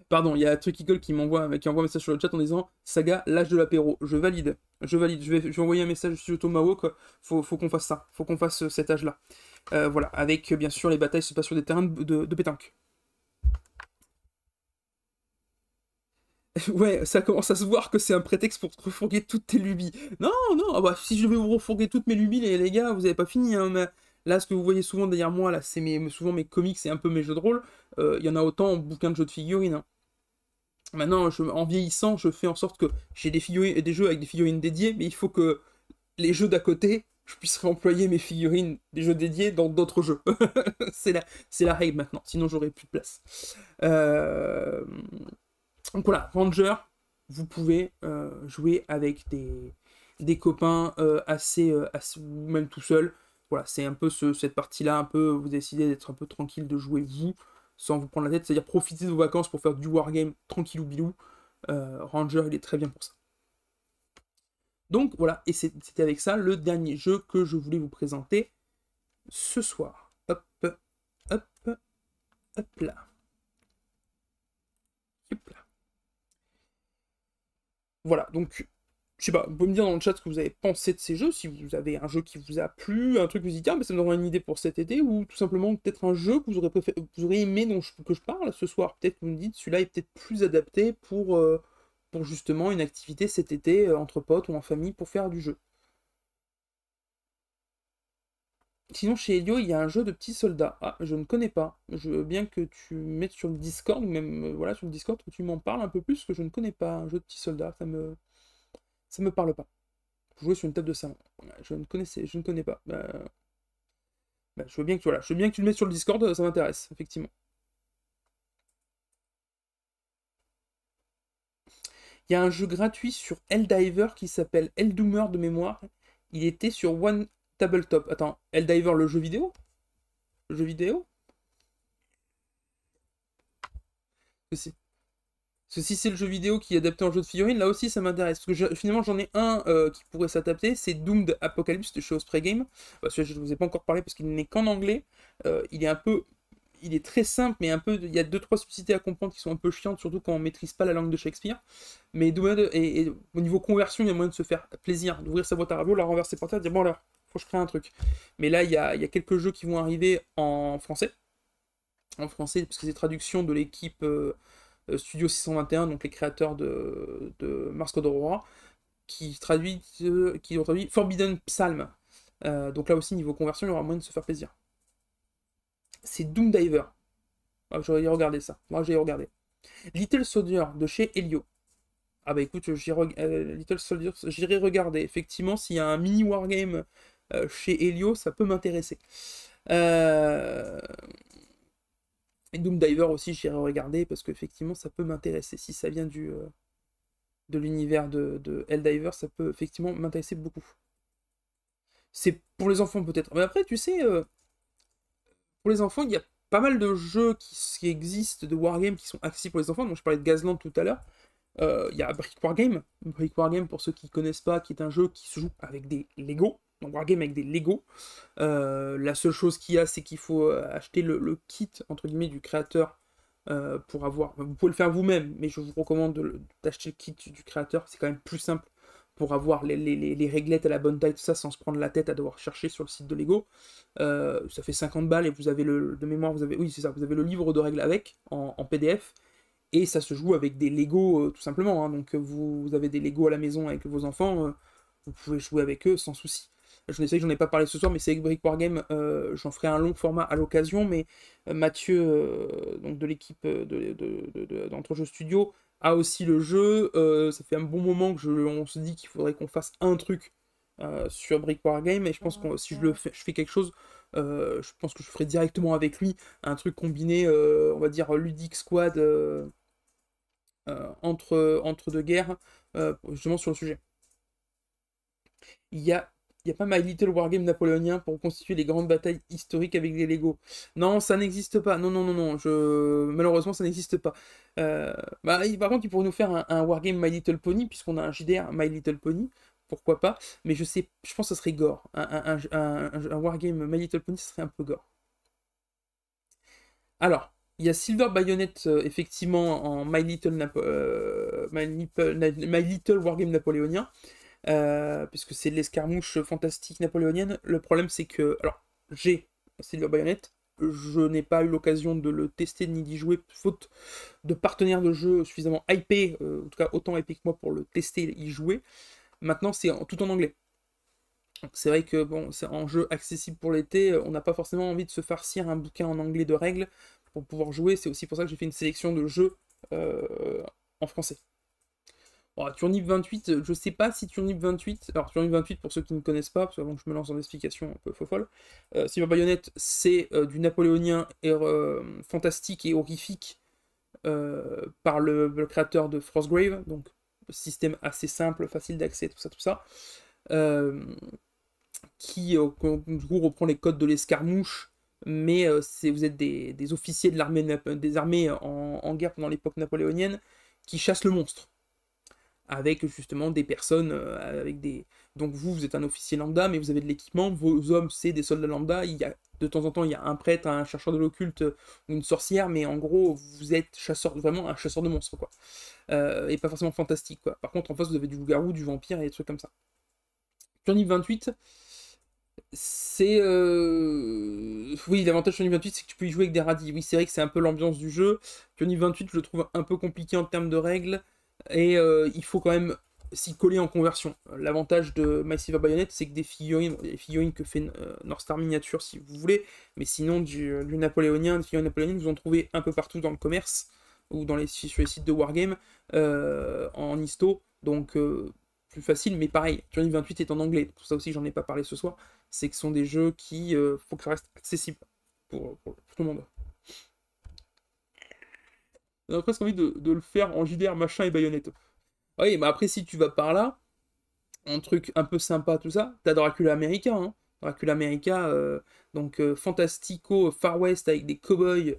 Pardon, il y a Truckigol qui envoie un message sur le chat en disant Saga, l'âge de l'apéro. Je valide. Je vais envoyer un message sur Tomahawk. Faut qu'on fasse ça. Faut qu'on fasse cet âge-là. Voilà. Avec, bien sûr, les batailles se passent sur des terrains de pétanque. Ouais, ça commence à se voir que c'est un prétexte pour te refourguer toutes tes lubies. Non, non, bah, si je vais vous refourguer toutes mes lubies, les gars, vous avez pas fini. Hein, mais là, ce que vous voyez souvent derrière moi, là, c'est souvent mes comics et un peu mes jeux de rôle. Il y en a autant en bouquin de jeux de figurines. Hein. Maintenant, en vieillissant, je fais en sorte que j'ai des jeux avec des figurines dédiées, mais il faut que les jeux d'à côté, je puisse réemployer mes figurines des jeux dédiés dans d'autres jeux. c'est la règle maintenant, sinon j'aurais plus de place. Donc voilà, Ranger, vous pouvez jouer avec des copains assez, ou même tout seul. Voilà, c'est un peu cette partie-là, un peu, vous décidez d'être un peu tranquille, de jouer vous, sans vous prendre la tête, c'est-à-dire profiter de vos vacances pour faire du wargame tranquillou bilou. Ranger, il est très bien pour ça. Donc voilà, et c'était avec ça le dernier jeu que je voulais vous présenter ce soir. Hop, hop, hop là. Hop là. Voilà, donc, je sais pas, vous pouvez me dire dans le chat ce que vous avez pensé de ces jeux, si vous avez un jeu qui vous a plu, un truc que vous dites, ah, mais ça me donnera une idée pour cet été, ou tout simplement peut-être un jeu que vous aurez, vous aurez aimé que je parle ce soir. Peut-être que vous me dites, celui-là est peut-être plus adapté pour justement une activité cet été, entre potes ou en famille, pour faire du jeu. Sinon, chez Elio, il y a un jeu de petits soldats. Ah, je ne connais pas. Je veux bien que tu mettes sur le Discord, ou même voilà, sur le Discord, que tu m'en parles un peu plus, parce que je ne connais pas un jeu de petits soldats. Ça me parle pas. Jouer sur une table de salon. Je ne connais pas. Je veux bien que, voilà, je veux bien que tu le mettes sur le Discord, ça m'intéresse, effectivement. Il y a un jeu gratuit sur Helldiver qui s'appelle Helldoomer de mémoire. Il était sur One Tabletop. Attends, Helldiver, le jeu vidéo? Le jeu vidéo? Si. Parce que si c'est le jeu vidéo qui est adapté en jeu de figurines, là aussi ça m'intéresse. Parce que finalement j'en ai un qui pourrait s'adapter, c'est Doomed Apocalypse de chez Osprey Game. Parce que je ne vous ai pas encore parlé parce qu'il n'est qu'en anglais. Il est un peu. Il est très simple, mais un peu. Il y a deux trois subtilités à comprendre qui sont un peu chiantes, surtout quand on maîtrise pas la langue de Shakespeare. Mais Doomed, et au niveau conversion, il y a moyen de se faire plaisir, d'ouvrir sa boîte à radio, la renverser par terre, et dire bon alors, faut que je crée un truc. Mais là, il y a quelques jeux qui vont arriver en français. En français, parce que c'est traduction de l'équipe. Studio 621, donc les créateurs de Mars Code Aurora, qui ont traduit Forbidden Psalm. Donc là aussi, niveau conversion, il y aura moyen de se faire plaisir. C'est Doom Diver. Ah, j'aurais regardé ça. Moi, j'ai regardé. Little Soldier de chez Helio. Ah bah écoute, Little Soldier, j'irai regarder. Effectivement, s'il y a un mini wargame chez Helio, ça peut m'intéresser. Et Doom Diver aussi, j'irai regarder parce qu'effectivement, ça peut m'intéresser. Si ça vient de l'univers de Helldiver, ça peut effectivement m'intéresser beaucoup. C'est pour les enfants peut-être. Mais après, tu sais, pour les enfants, il y a pas mal de jeux qui existent de wargame qui sont accessibles pour les enfants. Donc je parlais de Gazland tout à l'heure. Il y a Brick Wargame. Brick Wargame, pour ceux qui ne connaissent pas, qui est un jeu qui se joue avec des Lego. Donc Wargame avec des Lego. La seule chose qu'il y a, c'est qu'il faut acheter le kit, entre guillemets, du créateur pour avoir... Vous pouvez le faire vous-même, mais je vous recommande d'acheter le kit du créateur. C'est quand même plus simple pour avoir les réglettes à la bonne taille, tout ça, sans se prendre la tête à devoir chercher sur le site de Lego. Ça fait 50 balles et vous avez de mémoire, oui, c'est ça, vous avez le livre de règles avec, en PDF. Et ça se joue avec des Lego, tout simplement. Hein. Donc vous avez des Lego à la maison avec vos enfants, vous pouvez jouer avec eux sans souci. Je sais que j'en ai pas parlé ce soir, mais c'est avec Brick Wargame, j'en ferai un long format à l'occasion, mais Mathieu, donc de l'équipe d'Entrejeux Studio, a aussi le jeu. Ça fait un bon moment que on se dit qu'il faudrait qu'on fasse un truc sur Brick Wargame, et je pense que si je fais quelque chose, je pense que je ferai directement avec lui un truc combiné, on va dire ludique squad entre deux guerres, justement sur le sujet. Il y a pas My Little Wargame napoléonien pour constituer les grandes batailles historiques avec des Lego. Non, ça n'existe pas. Non, non, non, non. Malheureusement, ça n'existe pas. Par contre, il pourrait nous faire un Wargame My Little Pony, puisqu'on a un JDR My Little Pony. Pourquoi pas. Mais je pense que ça serait gore. Un Wargame My Little Pony, ça serait un peu gore. Alors, il y a Silver Bayonet, effectivement, en My Little Wargame napoléonien. Puisque c'est de l'escarmouche fantastique napoléonienne. Le problème, c'est que. Alors, j'ai Silver Bayonet, je n'ai pas eu l'occasion de le tester ni d'y jouer, faute de partenaires de jeu suffisamment hypés, en tout cas autant hypés que moi pour le tester et y jouer. Maintenant, c'est tout en anglais. C'est vrai que bon, c'est un jeu accessible pour l'été, on n'a pas forcément envie de se farcir un bouquin en anglais de règles pour pouvoir jouer. C'est aussi pour ça que j'ai fait une sélection de jeux en français. Bon, Turnip 28, je sais pas si Turnip 28. Alors, Turnip 28, pour ceux qui ne connaissent pas, parce que avant que je me lance dans l'explication un peu folle, Silver Bayonet, c'est du napoléonien fantastique et horrifique par le créateur de Frostgrave, donc système assez simple, facile d'accès, tout ça, tout ça. Qui du coup reprend les codes de l'escarmouche, mais vous êtes des officiers de l'armée des armées en guerre pendant l'époque napoléonienne qui chassent le monstre avec justement des personnes avec des Donc vous êtes un officier lambda, mais vous avez de l'équipement, vos hommes, c'est des soldats lambda, de temps en temps, il y a un prêtre, un chercheur de l'occulte, ou une sorcière, mais en gros, vous êtes vraiment un chasseur de monstres, quoi. Et pas forcément fantastique, quoi. Par contre, en face, vous avez du loup-garou, du vampire et des trucs comme ça. Sur niveau 28, c'est... Oui, l'avantage sur niveau 28, c'est que tu peux y jouer avec des radis. Oui, c'est vrai que c'est un peu l'ambiance du jeu. Sur niveau 28, je le trouve un peu compliqué en termes de règles, et il faut quand même s'y coller en conversion. L'avantage de My Silver Bayonet, c'est que des figurines que fait North Star Miniature, si vous voulez, mais sinon du napoléonien, des figurines napoléoniennes, vous en trouvez un peu partout dans le commerce, ou sur les sites de Wargame, en histo, donc plus facile, mais pareil, Journey 28 est en anglais, pour ça aussi j'en ai pas parlé ce soir, c'est que ce sont des jeux qui, faut que ça reste accessible pour tout le monde. On a presque envie de le faire en JDR, machin et baïonnette. Oui, mais après, si tu vas par là, un truc un peu sympa, tout ça, t'as Dracula America, hein. Dracula America, donc fantastico Far West avec des cow-boys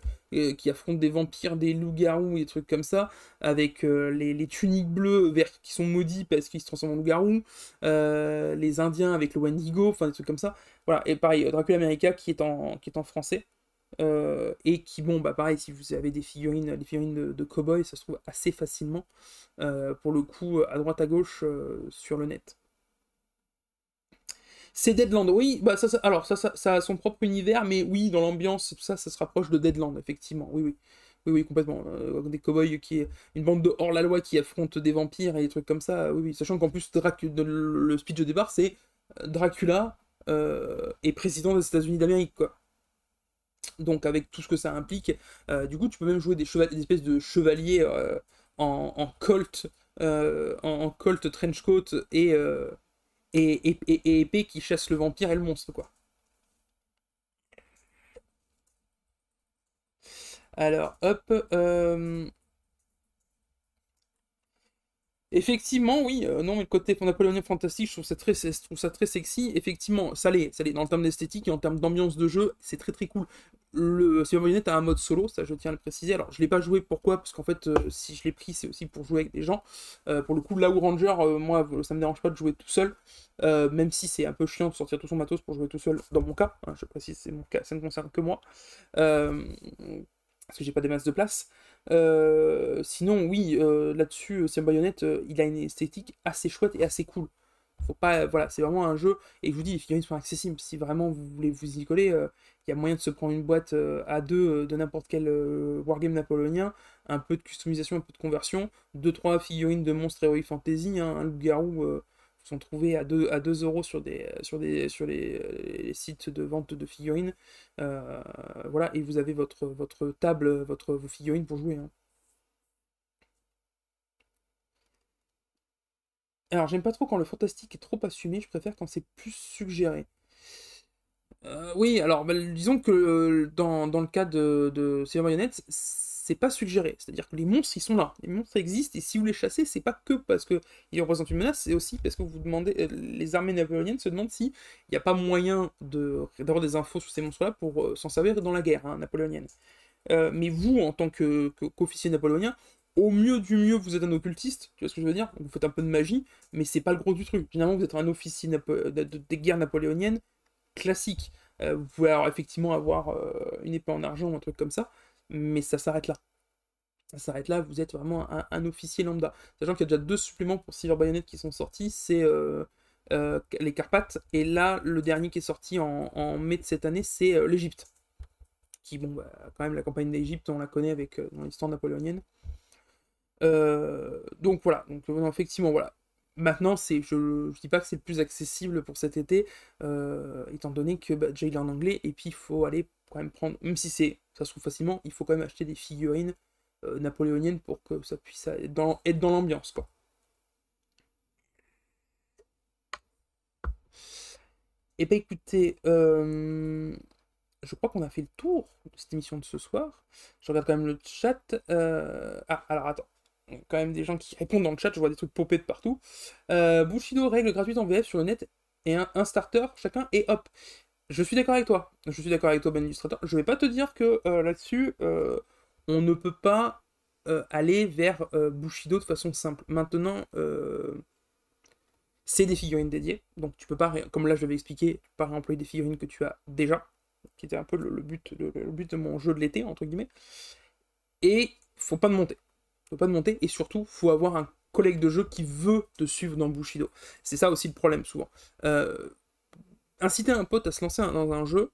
qui affrontent des vampires, des loups-garous, des trucs comme ça, avec les tuniques bleues vertes qui sont maudits parce qu'ils se transforment en loups-garous, les Indiens avec le Wendigo, enfin des trucs comme ça. Voilà, et pareil, Dracula America qui est en français. Et qui, bon, bah pareil, si vous avez des figurines de cow-boys, ça se trouve assez facilement, pour le coup, à droite à gauche, sur le net. C'est Deadland, oui, bah alors ça a son propre univers, mais oui, dans l'ambiance, tout ça, ça se rapproche de Deadland, effectivement, oui, oui. Oui, oui, complètement. Des cow-boys une bande de hors-la-loi qui affrontent des vampires et des trucs comme ça, oui, oui. Sachant qu'en plus, le speech de départ, c'est Dracula est président des États-Unis d'Amérique, quoi. Donc avec tout ce que ça implique, du coup tu peux même jouer des espèces de chevaliers en colt, en colt trenchcoat et épée qui chasse le vampire et le monstre, quoi. Alors hop, effectivement, oui, non, mais le côté napoléonien fantastique, je trouve ça très sexy. Effectivement, ça l'est, dans le terme d'esthétique et en termes d'ambiance de jeu, c'est très très cool. Le Silver Bayonet a un mode solo, ça je tiens à le préciser. Alors, je l'ai pas joué, pourquoi? Parce qu'en fait, si je l'ai pris, c'est aussi pour jouer avec des gens. Pour le coup, là où Ranger, moi, ça me dérange pas de jouer tout seul, même si c'est un peu chiant de sortir tout son matos pour jouer tout seul, dans mon cas, hein, je précise, c'est mon cas, ça ne concerne que moi. Euh, parce que j'ai pas des masses de place. Sinon, oui, là-dessus, Sam Bayonette, il a une esthétique assez chouette et assez cool. Faut pas, voilà, c'est vraiment un jeu, et je vous dis, les figurines sont accessibles. Si vraiment vous voulez vous y coller, il y a moyen de se prendre une boîte à deux de n'importe quel wargame napoléonien, un peu de customisation, un peu de conversion, deux trois figurines de monstres Heroic Fantasy, hein, un loup-garou, sont trouvés à 2 euros sur les sites de vente de figurines. Voilà, et vous avez votre table, vos figurines pour jouer, hein. Alors, j'aime pas trop quand le fantastique est trop assumé, je préfère quand c'est plus suggéré. Oui, alors bah, disons que dans le cas de Silver Marionette, c'est pas suggéré. C'est-à-dire que les monstres, ils sont là. Les monstres existent, et si vous les chassez, c'est pas que parce qu'ils représentent une menace, c'est aussi parce que vous demandez. Les armées napoléoniennes se demandent s'il n'y a pas moyen d'avoir des infos sur ces monstres-là pour s'en servir dans la guerre, hein, napoléonienne. Mais vous, en tant qu'officier napoléonien, au mieux du mieux, vous êtes un occultiste, tu vois ce que je veux dire? Vous faites un peu de magie, mais c'est pas le gros du truc. Généralement, vous êtes un officier des guerres napoléoniennes classiques. Vous pouvez alors effectivement avoir une épée en argent ou un truc comme ça, mais ça s'arrête là. Ça s'arrête là, vous êtes vraiment un officier lambda. Sachant qu'il y a déjà deux suppléments pour Silver Bayonet qui sont sortis, c'est les Carpates, et là, le dernier qui est sorti en mai de cette année, c'est l'Égypte. Qui, bon, bah, quand même, la campagne d'Égypte, on la connaît avec dans l'histoire napoléonienne. Donc voilà, donc effectivement, voilà. Maintenant, je dis pas que c'est le plus accessible pour cet été, étant donné que bah, déjà il est en anglais, et puis il faut aller quand même prendre, même si ça se trouve facilement, il faut quand même acheter des figurines napoléoniennes pour que ça puisse être dans l'ambiance, quoi. Et bah écoutez, je crois qu'on a fait le tour de cette émission de ce soir. Je regarde quand même le chat. Ah, alors attends. Il y a quand même des gens qui répondent dans le chat, je vois des trucs popés de partout. Bushido, règle gratuite en VF sur le net, et un starter chacun, et hop. Je suis d'accord avec toi. Je suis d'accord avec toi, Ben Illustrator. Je vais pas te dire que là-dessus, on ne peut pas aller vers Bushido de façon simple. Maintenant, c'est des figurines dédiées, donc tu peux pas, comme là je l'avais expliqué, tu peux pas réemployer des figurines que tu as déjà, qui était un peu le but de mon jeu de l'été, entre guillemets, et faut pas de monter. Faut pas de monter, et surtout, faut avoir un collègue de jeu qui veut te suivre dans Bushido. C'est ça aussi le problème, souvent. Inciter un pote à se lancer dans un jeu,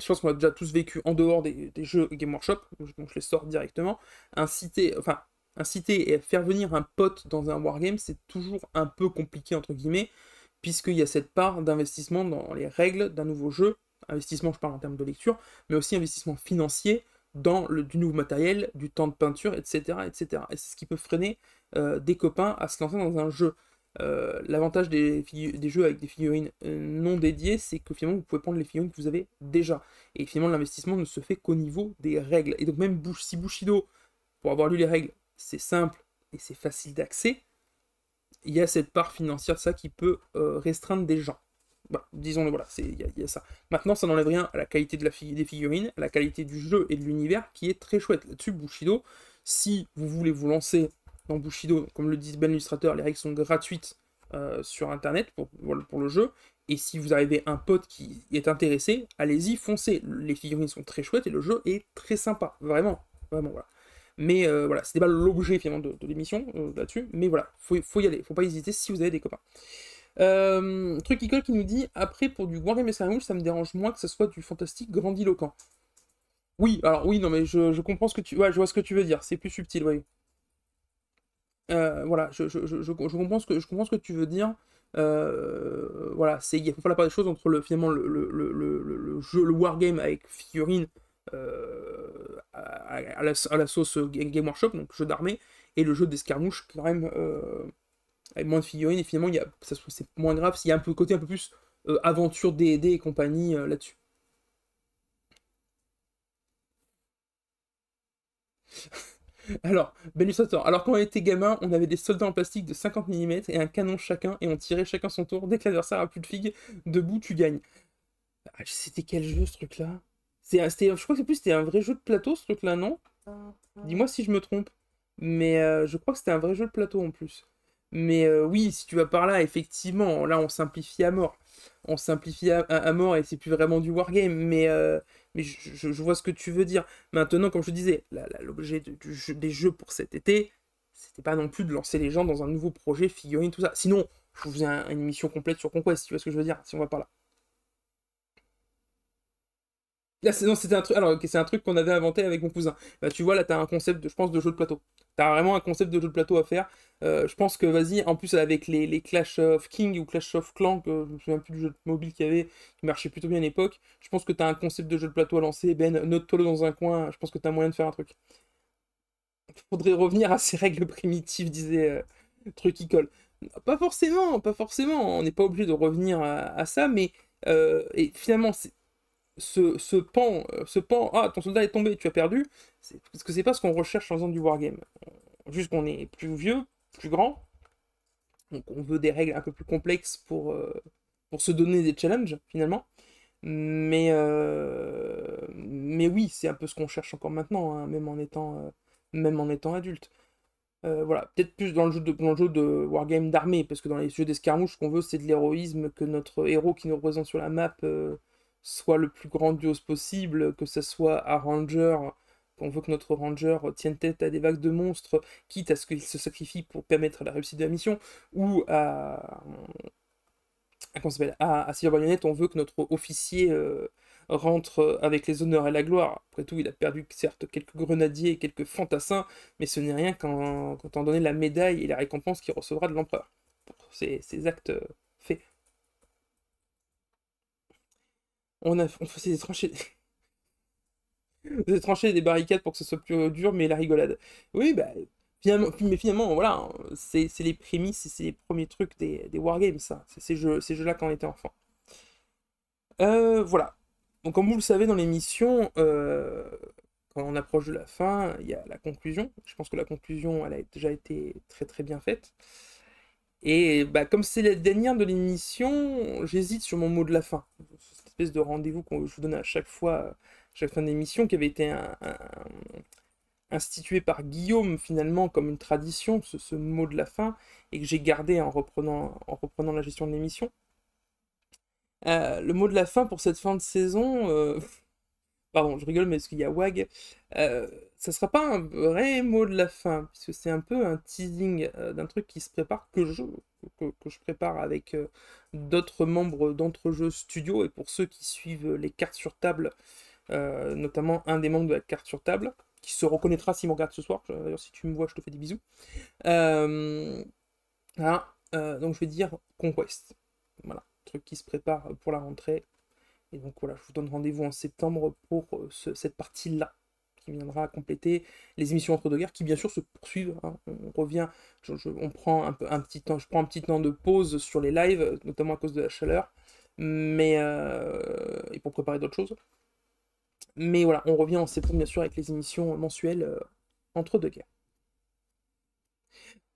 je pense qu'on a déjà tous vécu en dehors des jeux Game Workshop, donc je les sors directement, inciter et faire venir un pote dans un wargame, c'est toujours un peu compliqué, entre guillemets, puisqu'il y a cette part d'investissement dans les règles d'un nouveau jeu, investissement je parle en termes de lecture, mais aussi investissement financier dans du nouveau matériel, du temps de peinture, etc. etc. Et c'est ce qui peut freiner des copains à se lancer dans un jeu. L'avantage des jeux avec des figurines non dédiées, c'est que finalement vous pouvez prendre les figurines que vous avez déjà. Et finalement l'investissement ne se fait qu'au niveau des règles. Et donc même si Bushido, pour avoir lu les règles, c'est simple et c'est facile d'accès, il y a cette part financière de ça qui peut restreindre des gens. Bah, disons-le, voilà, il y a ça. Maintenant, ça n'enlève rien à la qualité des figurines, à la qualité du jeu et de l'univers qui est très chouette. Là-dessus, Bushido, si vous voulez vous lancer dans Bushido, comme le dit Ben l'illustrateur, les règles sont gratuites sur internet pour le jeu. Et si vous arrivez un pote qui est intéressé, allez-y, foncez. Les figurines sont très chouettes et le jeu est très sympa. Vraiment, vraiment, voilà. Mais voilà, c'était pas l'objet finalement de l'émission là-dessus. Mais voilà, faut y aller, faut pas hésiter si vous avez des copains. Truc qui nous dit après pour du Wargame Escaramouche, ça me dérange moins que ce soit du fantastique grandiloquent. Oui, alors oui, non mais je comprends ce que tu. Ouais, je vois ce que tu veux dire, c'est plus subtil, oui. Voilà, je comprends ce que tu veux dire. Voilà, il faut faire la part des choses entre finalement le jeu, le wargame avec figurines à la sauce Game Workshop, donc jeu d'armée, et le jeu d'escarmouche quand même avec moins de figurines, et finalement c'est moins grave s'il y a un peu côté un peu plus aventure D&D et compagnie là-dessus. Alors, Illustrator, alors quand on était gamin, on avait des soldats en plastique de 50 mm et un canon chacun, et on tirait chacun son tour. Dès que l'adversaire a plus de figues, debout, tu gagnes. Ah, c'était quel jeu ce truc-là? Je crois que c'était un vrai jeu de plateau ce truc-là, non? Dis-moi si je me trompe. Mais je crois que c'était un vrai jeu de plateau en plus. Mais oui, si tu vas par là, effectivement, là on simplifie à mort. On simplifie à mort et c'est plus vraiment du wargame. Mais je vois ce que tu veux dire. Maintenant, comme je te disais, l'objet des jeux pour cet été, c'était pas non plus de lancer les gens dans un nouveau projet, figurine, tout ça. Sinon, je vous faisais une émission complète sur Conquest, si tu vois ce que je veux dire, si on va par là. Là, non, c'était un truc. Alors, ok, c'est un truc qu'on avait inventé avec mon cousin. Bah, tu vois, là, t'as un concept, je pense, de jeu de plateau. T'as vraiment un concept de jeu de plateau à faire. Je pense que, vas-y, en plus, avec les Clash of King ou Clash of Clans, que je me souviens plus du jeu mobile qu'il y avait, qui marchait plutôt bien à l'époque, je pense que t'as un concept de jeu de plateau à lancer. Ben, note-toi-le dans un coin, je pense que t'as moyen de faire un truc. Faudrait revenir à ces règles primitives, disait truc qui colle. Pas forcément, pas forcément. On n'est pas obligé de revenir à ça, mais et finalement, ce pan, ah, ton soldat est tombé, tu as perdu, parce que c'est pas ce qu'on recherche en faisant du wargame. Juste qu'on est plus vieux, plus grand, donc on veut des règles un peu plus complexes pour se donner des challenges, finalement. Mais oui, c'est un peu ce qu'on cherche encore maintenant, hein, même en étant adulte. Voilà, peut-être plus dans le jeu de wargame d'armée, parce que dans les jeux d'escarmouche, ce qu'on veut, c'est de l'héroïsme, que notre héros qui nous représente sur la map soit le plus grandiose possible, que ce soit un ranger, qu'on veut que notre ranger tienne tête à des vagues de monstres, quitte à ce qu'il se sacrifie pour permettre la réussite de la mission, ou comment ça s'appelle, à Silver Bayonet, on veut que notre officier rentre avec les honneurs et la gloire. Après tout, il a perdu certes quelques grenadiers et quelques fantassins, mais ce n'est rien quand on donné la médaille et la récompense qu'il recevra de l'empereur pour ces actes faits. On faisait des tranchées, des tranchées et des barricades pour que ce soit plus dur, mais la rigolade. Oui, bah, finalement, voilà, hein, c'est les prémices, c'est les premiers trucs des wargames, ça. C'est ces jeux-là quand on était enfant. Voilà. Donc, comme vous le savez dans l'émission, quand on approche de la fin, il y a la conclusion. Je pense que la conclusion, elle a déjà été très très bien faite. Et bah, comme c'est la dernière de l'émission, j'hésite sur mon mot de la fin. Cette espèce de rendez-vous que je vous donne à chaque fois, chaque fin d'émission, qui avait été institué par Guillaume finalement comme une tradition, ce mot de la fin, et que j'ai gardé en reprenant la gestion de l'émission. Le mot de la fin pour cette fin de saison, pardon, je rigole, mais parce qu'il y a WAG, ça sera pas un vrai mot de la fin, puisque c'est un peu un teasing d'un truc qui se prépare, que je prépare avec d'autres membres d'Entrejeux Studio, et pour ceux qui suivent les cartes sur table, notamment un des membres de la carte sur table, qui se reconnaîtra s'il me regarde ce soir. D'ailleurs, si tu me vois, je te fais des bisous. Voilà, donc je vais dire Conquest. Voilà, truc qui se prépare pour la rentrée. Et donc voilà, je vous donne rendez-vous en septembre pour cette partie-là, qui viendra compléter les émissions entre deux guerres, qui bien sûr se poursuivent, hein. On revient, on prend un petit temps, je prends un petit temps de pause sur les lives, notamment à cause de la chaleur, mais et pour préparer d'autres choses. Mais voilà, on revient en septembre bien sûr avec les émissions mensuelles entre deux guerres.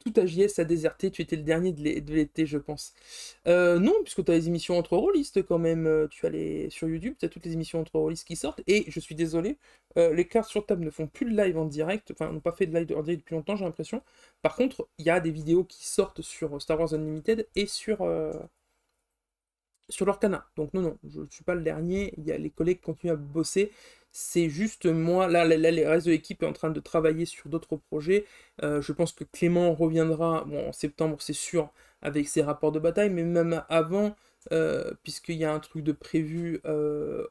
Tout AJS a déserté, tu étais le dernier de l'été, je pense. Non, puisque tu as les émissions entre rôlistes quand même. Tu as sur YouTube, tu as toutes les émissions entre rôlistes qui sortent. Et je suis désolé, les cartes sur table ne font plus de live en direct. Enfin, n'ont pas fait de live en direct depuis longtemps, j'ai l'impression. Par contre, il y a des vidéos qui sortent sur Star Wars Unlimited et sur l'Orcana. Donc non, non, je ne suis pas le dernier. Il y a les collègues qui continuent à bosser. C'est juste moi, là, le reste de l'équipe est en train de travailler sur d'autres projets. Je pense que Clément reviendra, bon, en septembre, c'est sûr, avec ses rapports de bataille, mais même avant, puisqu'il y a un truc de prévu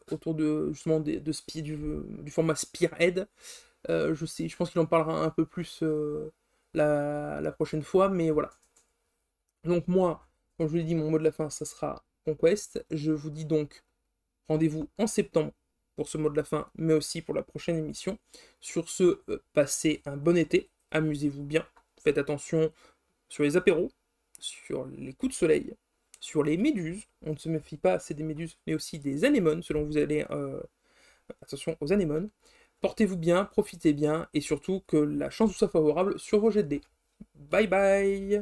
autour de justement du format Spearhead. Je pense qu'il en parlera un peu plus la prochaine fois, mais voilà. Donc moi, comme je vous l'ai dit, mon mot de la fin, ça sera Conquest. Je vous dis donc rendez-vous en septembre pour ce mot de la fin, mais aussi pour la prochaine émission. Sur ce, passez un bon été, amusez-vous bien, faites attention sur les apéros, sur les coups de soleil, sur les méduses. On ne se méfie pas assez des méduses, mais aussi des anémones, selon vous allez... attention aux anémones. Portez-vous bien, profitez bien, et surtout que la chance vous soit favorable sur vos jets de dés. Bye bye.